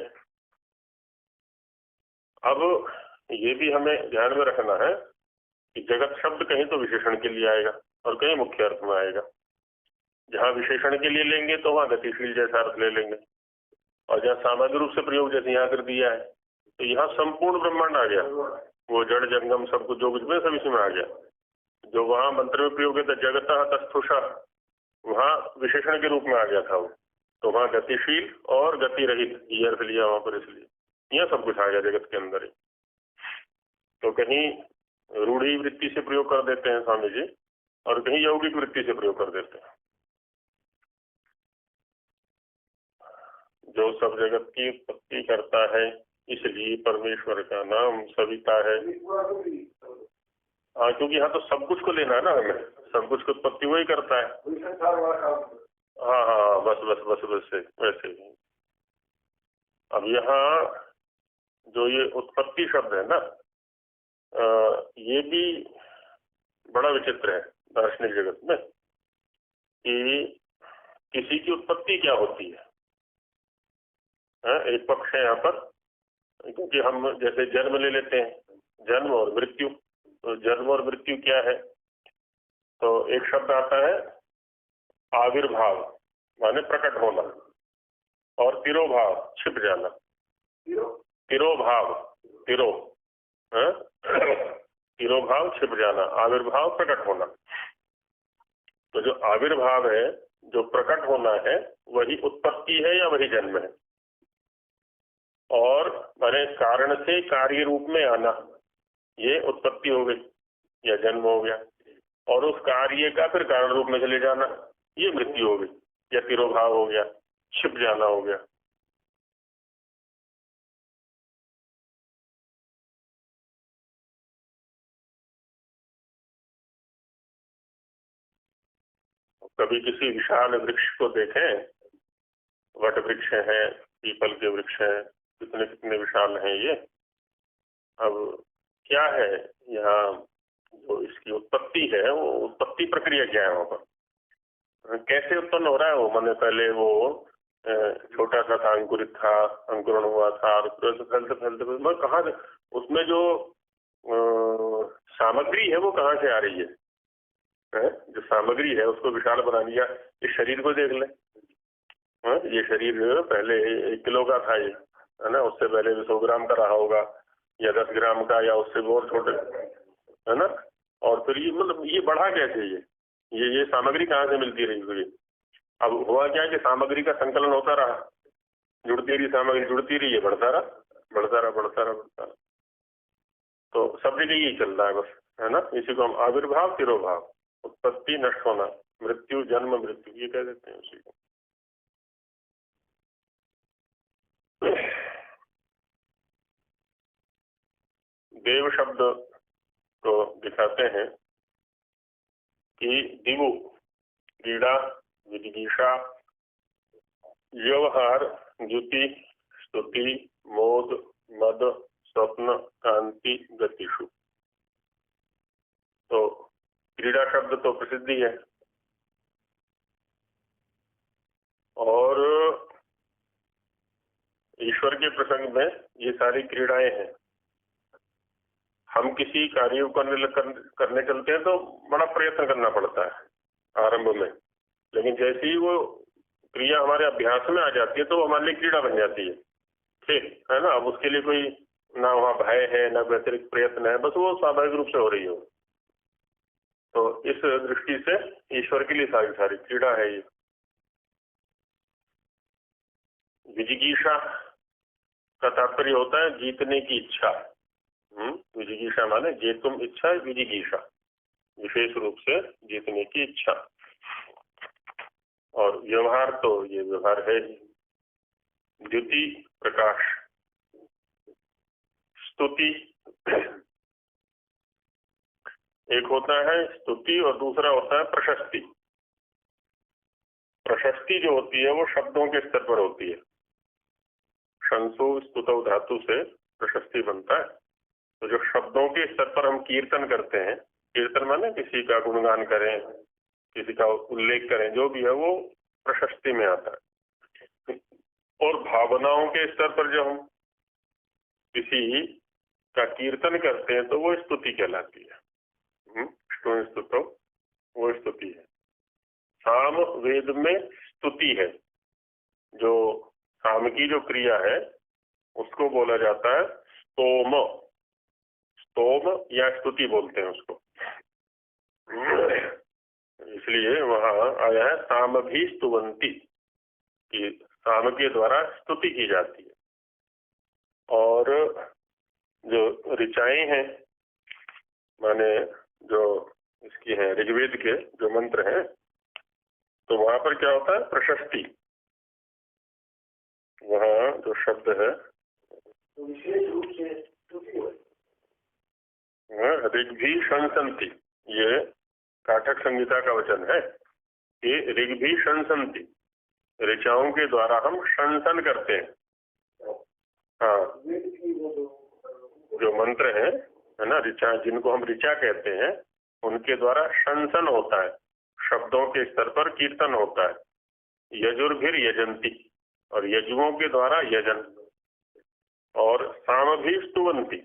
अब ये भी हमें ध्यान में रखना है कि जगत शब्द कहीं तो विशेषण के लिए आएगा और कहीं मुख्य अर्थ में आएगा। जहाँ विशेषण के लिए लेंगे तो वहां गतिशील जैसा अर्थ ले लेंगे, और जहाँ सामान्य रूप से प्रयोग जैसे यहाँ कर दिया है तो यहाँ संपूर्ण ब्रह्मांड आ गया। वो जड़ जंगम सब कुछ जो कुछ में सब इसमें आ गया। जो वहां मंत्र में प्रयोग है तो जगत तस्थुषा, वहां विशेषण के रूप में आ गया था वो, तो वहां गतिशील और गति रहित ये अर्थ लिया वहां पर, इसलिए यह सब कुछ आ गया जगत के अंदर ही। तो कहीं रूढ़ी वृत्ति से प्रयोग कर देते हैं स्वामी जी, और कहीं यौगिक वृत्ति से प्रयोग कर देते हैं। जो सब जगत की उत्पत्ति करता है, इसलिए परमेश्वर का नाम सविता है। हाँ, क्योंकि यहाँ तो सब कुछ को लेना है ना हमें, सब कुछ की उत्पत्ति वही करता है। हाँ हाँ, बस बस बस वैसे वैसे ही। अब यहाँ जो ये उत्पत्ति शब्द है ना, ये भी बड़ा विचित्र है दार्शनिक जगत में कि किसी की उत्पत्ति क्या होती है। एक पक्ष है यहाँ पर, क्योंकि हम जैसे जन्म ले लेते हैं, जन्म और मृत्यु। तो जन्म और मृत्यु क्या है, तो एक शब्द आता है आविर्भाव माने प्रकट होना, और तिरोभाव छिप जाना। तिरोभाव, तिरो तिरोभाव छिप जाना, आविर्भाव प्रकट होना। तो जो आविर्भाव है, जो प्रकट होना है, वही उत्पत्ति है या वही जन्म है। और माने कारण से कार्य रूप में आना, ये उत्पत्ति हो गई या जन्म हो गया, और उस कार्य का फिर कारण रूप में चले जाना, ये मृत्यु हो गई या तिरोभाव हो गया, छिप जाना हो गया। कभी किसी विशाल वृक्ष को देखें, वट वृक्ष है, पीपल के वृक्ष हैं, कितने कितने विशाल हैं ये। अब क्या है यहाँ जो इसकी उत्पत्ति है, वो उत्पत्ति प्रक्रिया क्या है वहां पर, कैसे उत्पन्न हो रहा है वो। मैंने पहले वो छोटा सा था, अंकुरित था, अंकुरण हुआ था, और फैलते फैलते मैं कहाँ से, उसमें जो सामग्री है वो कहाँ से आ रही है, जो सामग्री है उसको विशाल बना दिया। इस शरीर को देख ले, ये शरीर पहले 1 किलो का था ये, है ना, उससे पहले 100 ग्राम का रहा होगा, या 10 ग्राम का, या उससे बहुत छोटे, है ना। और फिर ये मतलब ये बढ़ा कैसे, ये सामग्री कहाँ से मिलती रही हुई। अब हुआ क्या कि सामग्री का संकलन होता रहा, जुड़ती रही सामग्री, जुड़ती रही, ये बढ़ता रहा बढ़ता रहा बढ़ता रहा बढ़ता रहा। तो सब जगह यही चल रहा है बस, है ना। इसी को हम आविर्भाव तिरोभाव, उत्पत्ति नष्ट होना, मृत्यु जन्म मृत्यु, ये कह देते हैं उसी को। देव शब्द को दिखाते हैं कि दिवु क्रीड़ा, विजिगीषा, व्यवहार, द्युति, स्तुति, मोद, मद, स्वप्न, कांति, गतिषु। तो क्रीड़ा शब्द तो प्रसिद्धि है, और ईश्वर के प्रसंग में ये सारी क्रीड़ाएं हैं। हम किसी कार्य को करने चलते हैं तो बड़ा प्रयत्न करना पड़ता है आरंभ में, लेकिन जैसे ही वो क्रिया हमारे अभ्यास में आ जाती है तो वो हमारे लिए क्रीड़ा बन जाती है, ठीक है ना। अब उसके लिए कोई ना वहाँ भय है ना अतिरिक्त प्रयत्न है, बस वो स्वाभाविक रूप से हो रही हो। तो इस दृष्टि से ईश्वर के लिए सारी सारी क्रीड़ा है ये। विजिगीषा का तात्पर्य होता है जीतने की इच्छा। विजिगीषा माने जेतुम इच्छा, विजिगीषा विशेष रूप से जीतने की इच्छा। और व्यवहार तो ये व्यवहार है ही। द्युति प्रकाश, स्तुति, एक होता है स्तुति और दूसरा होता है प्रशस्ति। प्रशस्ति जो होती है वो शब्दों के स्तर पर होती है। शंसु स्तुतौ धातु से प्रशस्ति बनता है। तो जो शब्दों के स्तर पर हम कीर्तन करते हैं, कीर्तन माने किसी का गुणगान करें, किसी का उल्लेख करें, जो भी है वो प्रशस्ति में आता है। और भावनाओं के स्तर पर जब हम किसी का कीर्तन करते हैं तो वो स्तुति कहलाती है। स्तुतो वो स्तुति है। साम वेद में स्तुति है। जो साम की जो क्रिया है उसको बोला जाता है स्तोम। स्तोम या स्तुति बोलते हैं उसको। इसलिए वहां आया है साम भी स्तुवंती, कि साम के द्वारा स्तुति की जाती है। और जो ऋचाएं हैं, माने जो इसकी है ऋग्वेद के जो मंत्र हैं, तो वहां पर क्या होता है प्रशस्ति। वहां जो शब्द है तो विशेष रूप से ऋग्भी शंसन्ति, ये काठक संहिता का वचन है कि ऋग्भी शंसन्ति, ऋचाओं के द्वारा हम शंसन करते हैं। हाँ, जो मंत्र है ना, ऋचा, जिनको हम ऋचा कहते हैं, उनके द्वारा शंसन होता है, शब्दों के स्तर पर कीर्तन होता है। यजुर्भिर यजंती, और यजुओं के द्वारा यजन। और साम भी स्तुवंती,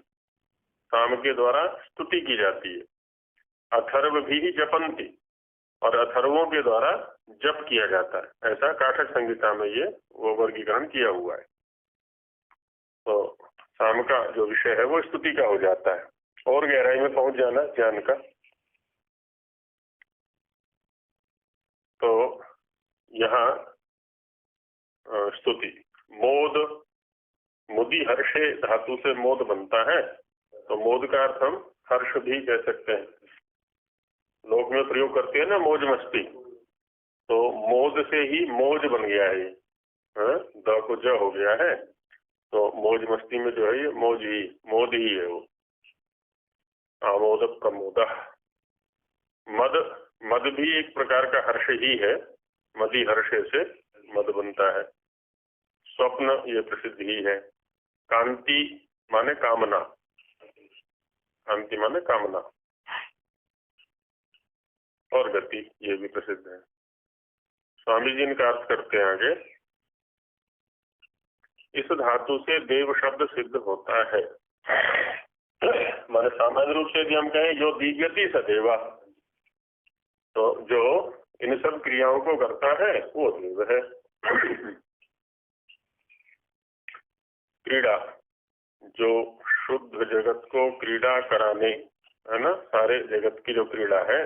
साम के द्वारा स्तुति की जाती है। अथर्व भी जपंती, और अथर्वों के द्वारा जप किया जाता है। ऐसा काठक संहिता में ये वो वर्गीकरण किया हुआ है। तो साम का जो विषय है वो स्तुति का हो जाता है। और गहराई में पहुंच जाना ज्ञान का। तो यहाँ स्तुति, मोद, मुदी हर्षे धातु से मोद बनता है। तो मोद का अर्थ हम हर्ष भी कह सकते हैं। लोक में प्रयोग करते हैं ना मौज मस्ती, तो मोद से ही मौज बन गया है। द को ज हो गया है, तो मौज मस्ती में जो है ये मौज ही, मोद ही है वो। आमोद प्रमोद। मद, मद भी एक प्रकार का हर्ष ही है। मदी हर्षे से मद बनता है। स्वप्न ये प्रसिद्ध ही है। कांति माने कामना, कांति माने कामना। और गति ये भी प्रसिद्ध है। स्वामी जी इनका अर्थ करते हैं आगे, इस धातु से देव शब्द सिद्ध होता है। माने सामान्य रूप से यदि हम कहें जो दिव्यति सदैवा, तो जो इन सब क्रियाओं को करता है वो देव है। क्रीड़ा, जो शुद्ध जगत को क्रीड़ा कराने, है ना, सारे जगत की जो क्रीड़ा है,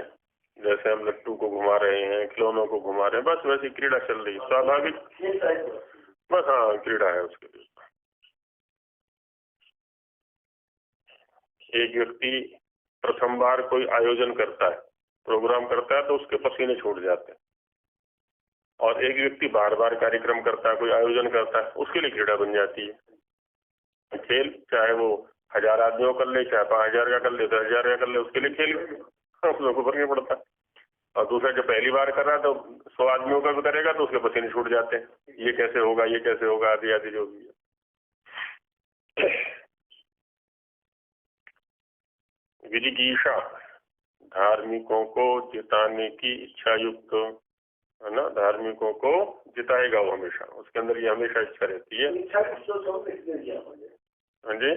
जैसे हम लट्टू को घुमा रहे हैं, खिलौनों को घुमा रहे हैं, बस वैसी क्रीड़ा चल रही है, स्वाभाविक बस। हाँ, क्रीड़ा है उसके लिए। एक व्यक्ति प्रथम बार कोई आयोजन करता है, प्रोग्राम करता है, तो उसके पसीने छूट जाते हैं। और एक व्यक्ति बार बार कार्यक्रम करता है, कोई आयोजन करता है, उसके लिए क्रीड़ा बन जाती है। खेल चाहे वो 1000 आदमियों कर ले, चाहे 5000 का कर ले, 10,000 का कर ले, उसके लिए खेल उसमें फर्क नहीं पड़ता। और दूसरा जो पहली बार कर रहा है तो 100 आदमियों का भी करेगा तो उसके पसीने छूट जाते हैं, ये कैसे होगा, ये कैसे होगा, आदि आदि जो भी है। विजिगीषा, धार्मिकों को जिताने की इच्छा युक्त, है ना, धार्मिकों को जिताएगा वो हमेशा, उसके अंदर ये हमेशा इच्छा रहती है। हाँ जी,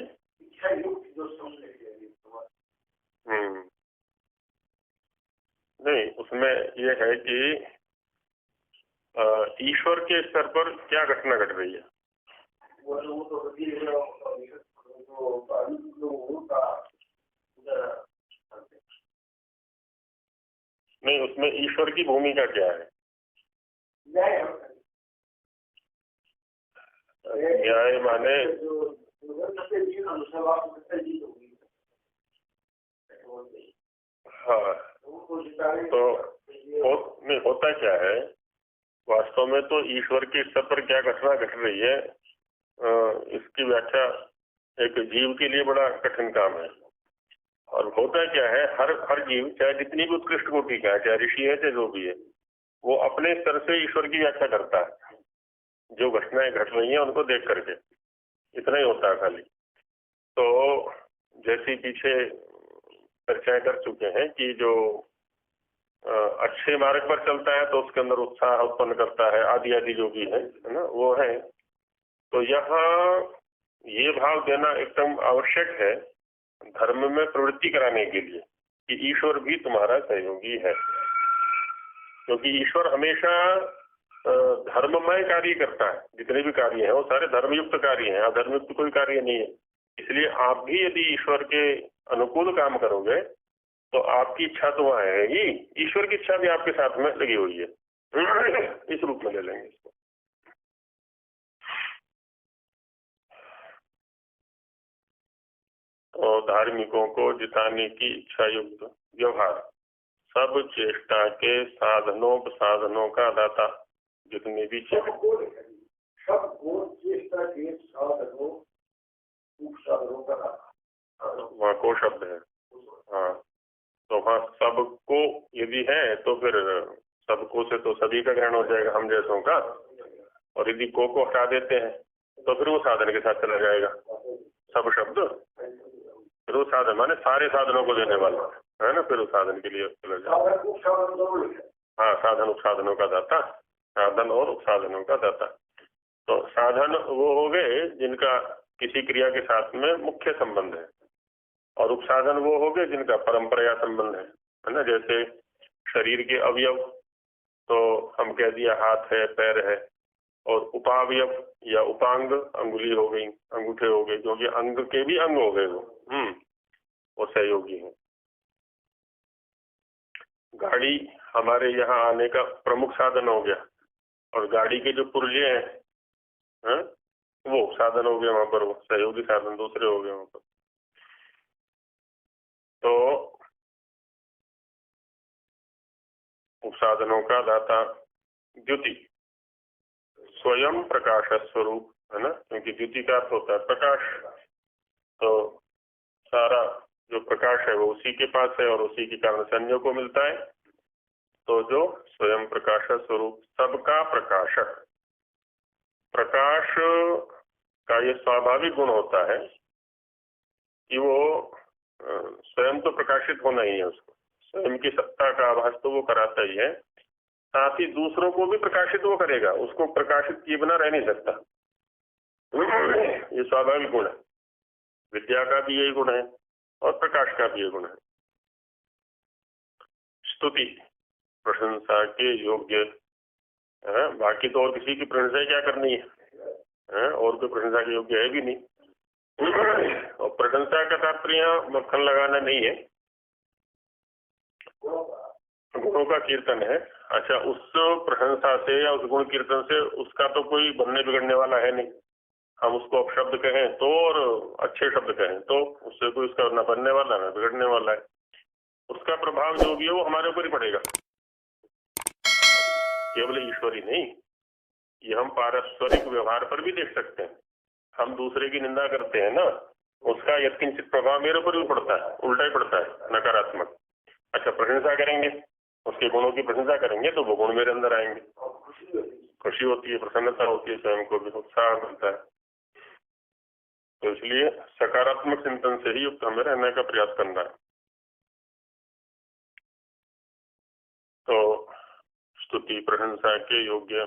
नहीं, उसमें ये है कि ईश्वर के स्तर पर क्या घटना घट रही है। नहीं, उसमें ईश्वर की भूमिका क्या है। न्याय माने हाँ, तो नहीं होता क्या है वास्तव में, तो ईश्वर के स्तर पर क्या घटना घट रही है, इसकी व्याख्या एक जीव के लिए बड़ा कठिन काम है। और होता क्या है, हर जीव चाहे जितनी भी उत्कृष्ट कोटि का है, चाहे ऋषि है चाहे जो भी है, वो अपने स्तर से ईश्वर की व्याख्या करता है, जो घटनाएं घट रही हैं उनको देख करके। इतना ही होता है खाली। तो जैसे पीछे चर्चा कर चुके हैं कि जो अच्छे मार्ग पर चलता है तो उसके अंदर उत्साह उत्पन्न करता है, आदि आदि जो भी है ना, वो है। तो यहाँ ये भाव देना एकदम आवश्यक है धर्म में प्रवृत्ति कराने के लिए कि ईश्वर भी तुम्हारा सहयोगी है, क्योंकि ईश्वर हमेशा धर्ममय कार्य करता है। जितने भी कार्य हैं वो सारे धर्मयुक्त कार्य हैं, अधर्मयुक्त कोई कार्य नहीं है। इसलिए आप भी यदि ईश्वर के अनुकूल काम करोगे तो आपकी इच्छा तो वहां आएगी, ईश्वर की इच्छा भी आपके साथ में लगी हुई है। इस रूप में ले लेंगे इसको। तो धार्मिकों को जिताने की इच्छा युक्त व्यवहार, सब चेष्टा के साधनों का दाता, जितने भी सब चेष्टा के साधनों का वहाँ को शब्द है। हाँ, तो वहाँ सबको यदि है तो फिर सबको से तो सभी का ग्रहण हो जाएगा, हम जैसों का। और यदि को हटा देते हैं तो फिर वो साधन के साथ चला जाएगा सब शब्द। फिर वो साधन माने सारे साधनों को देने वाला है ना, फिर उस साधन के लिए चला जाएगा। हाँ, साधन उपसाधनों का दाता, साधन और उपसाधनों का दाता। तो साधन वो हो गए जिनका किसी क्रिया के साथ में मुख्य संबंध है, और उपसाधन वो हो गए जिनका परंपरा संबंध है ना। जैसे शरीर के अवयव तो हम कह दिया हाथ है, पैर है, और उपावयव या उपांग अंगुली हो गई, अंगूठे हो गए, क्योंकि अंग के भी अंग हो गए वो सहयोगी है। गाड़ी हमारे यहाँ आने का प्रमुख साधन हो गया, और गाड़ी के जो पुर्जे हैं वो साधन हो गए वहां पर, वो सहयोगी साधन दूसरे हो गए वहां पर। तो उपसाधनों का दाता द्युति, स्वयं प्रकाश स्वरूप है ना, क्योंकि द्युति का अर्थ होता है प्रकाश। तो सारा जो प्रकाश है वो उसी के पास है और उसी के कारण से अन्यों को मिलता है। तो जो स्वयं प्रकाश स्वरूप, सबका प्रकाशक, प्रकाश का ये स्वाभाविक गुण होता है कि वो स्वयं तो प्रकाशित होना ही है, उसको स्वयं की सत्ता का आभास तो वो कराता ही है, साथ ही दूसरों को भी प्रकाशित वो करेगा, उसको प्रकाशित किए बिना रह नहीं सकता। ये स्वाभाविक गुण है, विद्या का भी यही गुण है और प्रकाश का भी ये गुण है। स्तुति, प्रशंसा के योग्य है, बाकी तो और किसी की प्रशंसा क्या करनी है, और कोई प्रशंसा के योग्य है भी नहीं। और प्रशंसा का तात्पर्य मक्खन लगाना नहीं है, गुणों का कीर्तन है। अच्छा, उस प्रशंसा से या उस गुण कीर्तन से उसका तो कोई बनने बिगड़ने वाला है नहीं। हम उसको अपशब्द कहें तो और अच्छे शब्द कहें तो उससे कोई उसका न बनने वाला न बिगड़ने वाला है। उसका प्रभाव जो भी है वो हमारे ऊपर ही पड़ेगा, केवल ईश्वरी नहीं। ये हम पारस्परिक व्यवहार पर भी देख सकते हैं। हम दूसरे की निंदा करते हैं ना, उसका यत्किंचित प्रभाव मेरे ऊपर भी पड़ता है, उल्टा ही पड़ता है, नकारात्मक। अच्छा, प्रशंसा करेंगे, उसके गुणों की प्रशंसा करेंगे तो वो गुण मेरे अंदर आएंगे, खुशी होती है, प्रसन्नता होती है, स्वयं को भी उत्साह मिलता है। तो इसलिए सकारात्मक चिंतन से ही युक्त हमें रहने का प्रयास करना है। तो स्तुति प्रशंसा के योग्य,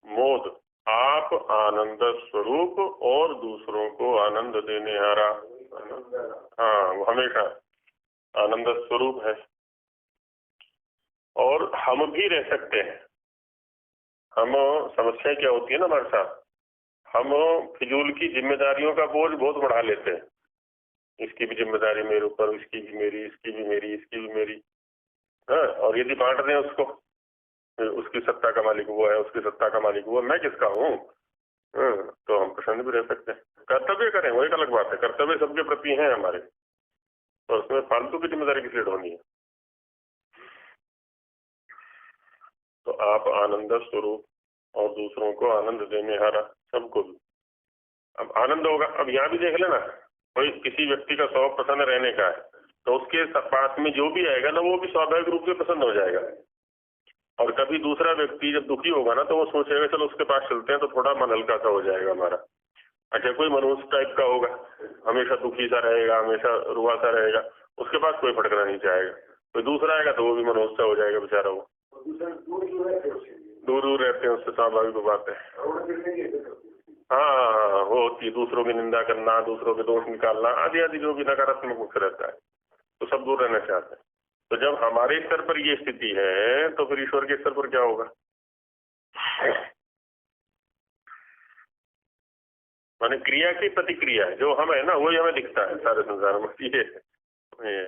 मोद, आप आनंद स्वरूप और दूसरों को आनंद देने हारा। हाँ, वो हमेशा आनंद स्वरूप है और हम भी रह सकते हैं। हम, समस्या क्या होती है ना हमारे साथ, हम फिजूल की जिम्मेदारियों का बोझ बहुत बढ़ा लेते हैं। इसकी भी जिम्मेदारी मेरे ऊपर, इसकी भी मेरी, इसकी भी मेरी, इसकी भी मेरी। हाँ, और यदि बांट दें उसको, उसकी सत्ता का मालिक वो है, उसकी सत्ता का मालिक वो है, मैं किसका हूँ, तो हम प्रसन्न भी रह सकते हैं। कर्तव्य करें वो एक अलग बात है, कर्तव्य सबके प्रति हैं हमारे, तो उसमें फालतू की जिम्मेदारी किस लिए ढोनी है। तो आप आनंद स्वरूप और दूसरों को आनंद देने हारा, सबको भी। अब आनंद होगा, अब यहाँ भी देख लेना, कोई किसी व्यक्ति का स्वभाव प्रसन्न रहने का है तो उसके पास में जो भी आएगा ना वो भी स्वाभाविक रूप से प्रसन्न हो जाएगा। और कभी दूसरा व्यक्ति जब दुखी होगा ना तो वो सोचेगा चलो उसके पास चलते हैं तो थोड़ा मन हल्का सा हो जाएगा हमारा। अच्छा, कोई मनुष्य टाइप का होगा हमेशा दुखी सा रहेगा, हमेशा रुआ सा रहेगा, उसके पास कोई भटकना नहीं चाहेगा। कोई दूसरा आएगा तो वो भी मनोज हो जाएगा बेचारा, वो दूर दूर रहते हैं उससे, स्वाभाविक बात है। हाँ, वो होती है दूसरों की निंदा करना, दूसरों के दोष निकालना, आदि आदि जो भी नकारात्मक मुख रहता है, तो सब दूर रहना चाहते हैं। तो जब हमारे स्तर पर ये स्थिति है तो फिर ईश्वर के स्तर पर क्या होगा? माने क्रिया की प्रतिक्रिया है, जो हम है ना वही हमें दिखता है सारे संसार में। ये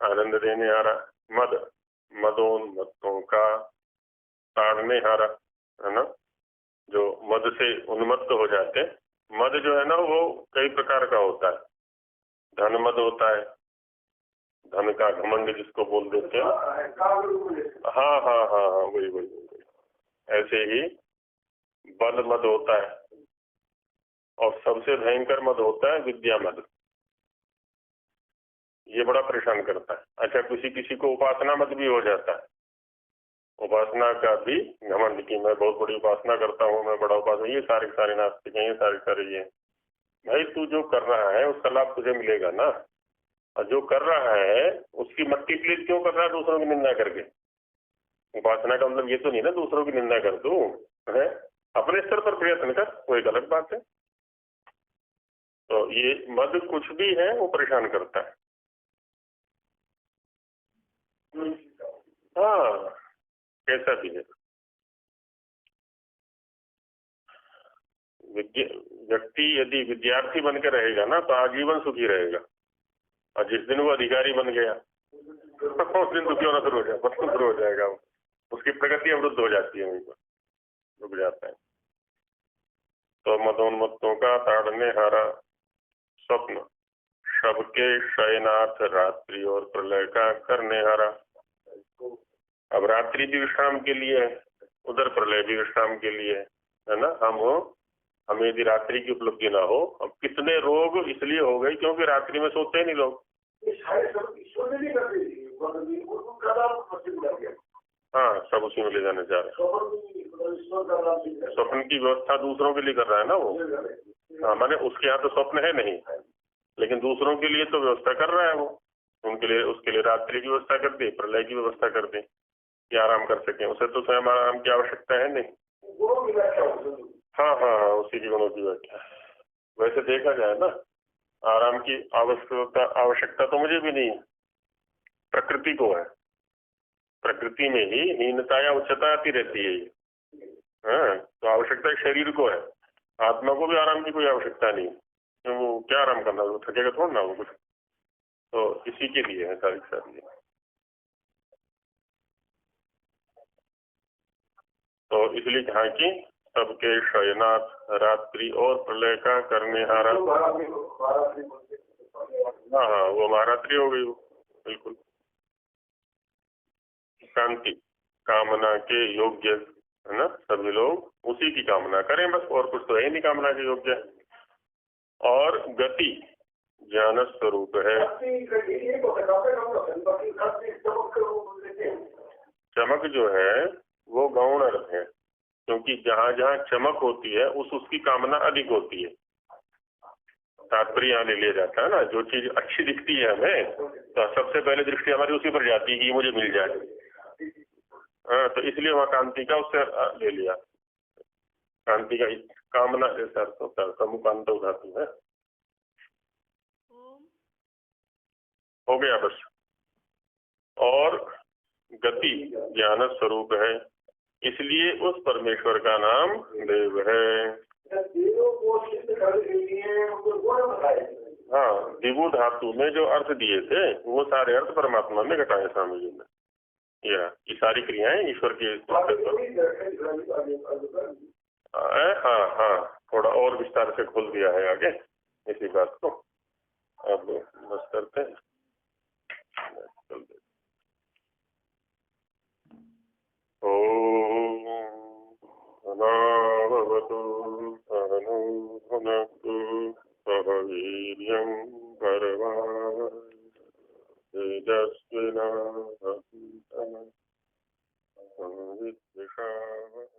आनंद देने हारा, मदोन्मत्तों का ताड़ने हारा, है ना, जो मद से उन्मत्त हो जाते। मद जो है ना वो कई प्रकार का होता है। धन मद होता है, धन का घमंड जिसको बोल देते हैं। हाँ हाँ हाँ हाँ, वही वही वही। ऐसे ही बल मद होता है, और सबसे भयंकर मद होता है विद्या मद। ये बड़ा परेशान करता है। अच्छा, किसी किसी को उपासना मद भी हो जाता है, उपासना का भी घमंड की मैं बहुत बड़ी उपासना करता हूँ, मैं बड़ा उपासना, ये सारे नास्तिक हैं, ये सारे ये। भाई तू जो कर रहा है उसका लाभ तुझे मिलेगा ना, और जो कर रहा है उसकी मट्टी प्लीज क्यों कर रहा है दूसरों की निंदा करके? उपासना का मतलब ये तो नहीं ना दूसरों की निंदा कर दूं, है अपने स्तर पर प्रयत्न कर, कोई गलत बात है। तो ये मद कुछ भी है वो परेशान करता है। हाँ, कैसा भी है। व्यक्ति यदि विद्यार्थी बनकर रहेगा ना तो आजीवन सुखी रहेगा, और जिस दिन वो अधिकारी बन गया उस दिन दुखी होना शुरू हो जाएगा वो, उसकी प्रगति अवरुद्ध हो जाती है, वहीं पर रुक जाता है। तो मदोन्मत्तों का ताड़ने हारा स्वप्न, सबके शयनाथ रात्रि और प्रलय का करने हारा। अब रात्रि भी विश्राम के लिए है, उधर प्रलय भी विश्राम के लिए है ना। हमें यदि रात्रि की उपलब्धि ना हो, अब कितने रोग इसलिए हो गए क्योंकि रात्रि में सोते नहीं लोग। हाँ, सब उसी में ले जाने जा रहे हैं। स्वप्न की व्यवस्था दूसरों के लिए कर रहा है ना वो। हाँ, माने उसके यहाँ तो स्वप्न है नहीं, लेकिन दूसरों के लिए तो व्यवस्था कर रहा है वो। उनके लिए, उसके लिए रात्रि की व्यवस्था कर दी, प्रलय की व्यवस्था कर दी कि आराम कर सके। उसे तो स्वयं आराम की आवश्यकता है नहीं। हाँ हाँ हाँ, उसी की गुणों की व्याख्या। वैसे देखा जाए ना, आराम की आवश्यकता तो मुझे भी नहीं है, प्रकृति को है। प्रकृति में ही हीनता या उच्चता आती रहती है। हाँ, तो आवश्यकता शरीर को है, आत्मा को भी आराम की कोई आवश्यकता नहीं। तो वो क्या आराम करना, वो थकेगा थोड़ा ना वो कुछ। तो इसी के लिए है सारी। तो इसलिए कहा कि सबके शयनाथ रात्रि और प्रलय का करने हारा। हाँ हाँ, वो महारात्रि हो गई वो, बिल्कुल। शांति कामना के योग्य है ना, सभी लोग उसी की कामना करें बस, और कुछ तो है नहीं कामना के योग्य। और गति ज्ञान स्वरूप है। चमक जो है वो गौण अर्थ है, क्योंकि जहाँ जहाँ चमक होती है उसकी कामना अधिक होती है। तात्पर्य यहाँ ले लिया जाता है ना, जो चीज अच्छी दिखती है हमें तो सबसे पहले दृष्टि हमारी उसी पर जाती है कि मुझे मिल जाए। हाँ, तो इसलिए वहाँ कांति का उससे ले लिया। कांति का कामना जैसा अर्थ होता है, समुकांत धातु है। हो गया बस। और गति ज्ञान स्वरूप है, इसलिए उस परमेश्वर का नाम देव है। हाँ, दिवु धातु में जो अर्थ दिए थे वो सारे अर्थ परमात्मा में घटाए स्वामी जी ने। ये सारी क्रियाएं ईश्वर के। हाँ हाँ, थोड़ा और विस्तार से खोल दिया है आगे इसी बात को। अब बस करते हैं। ओम सहनावतु सहनौ भुनक्तु सह वीर्यं करवावहै तेजस्विनावधीतमस्तु मा विद्विषावहै।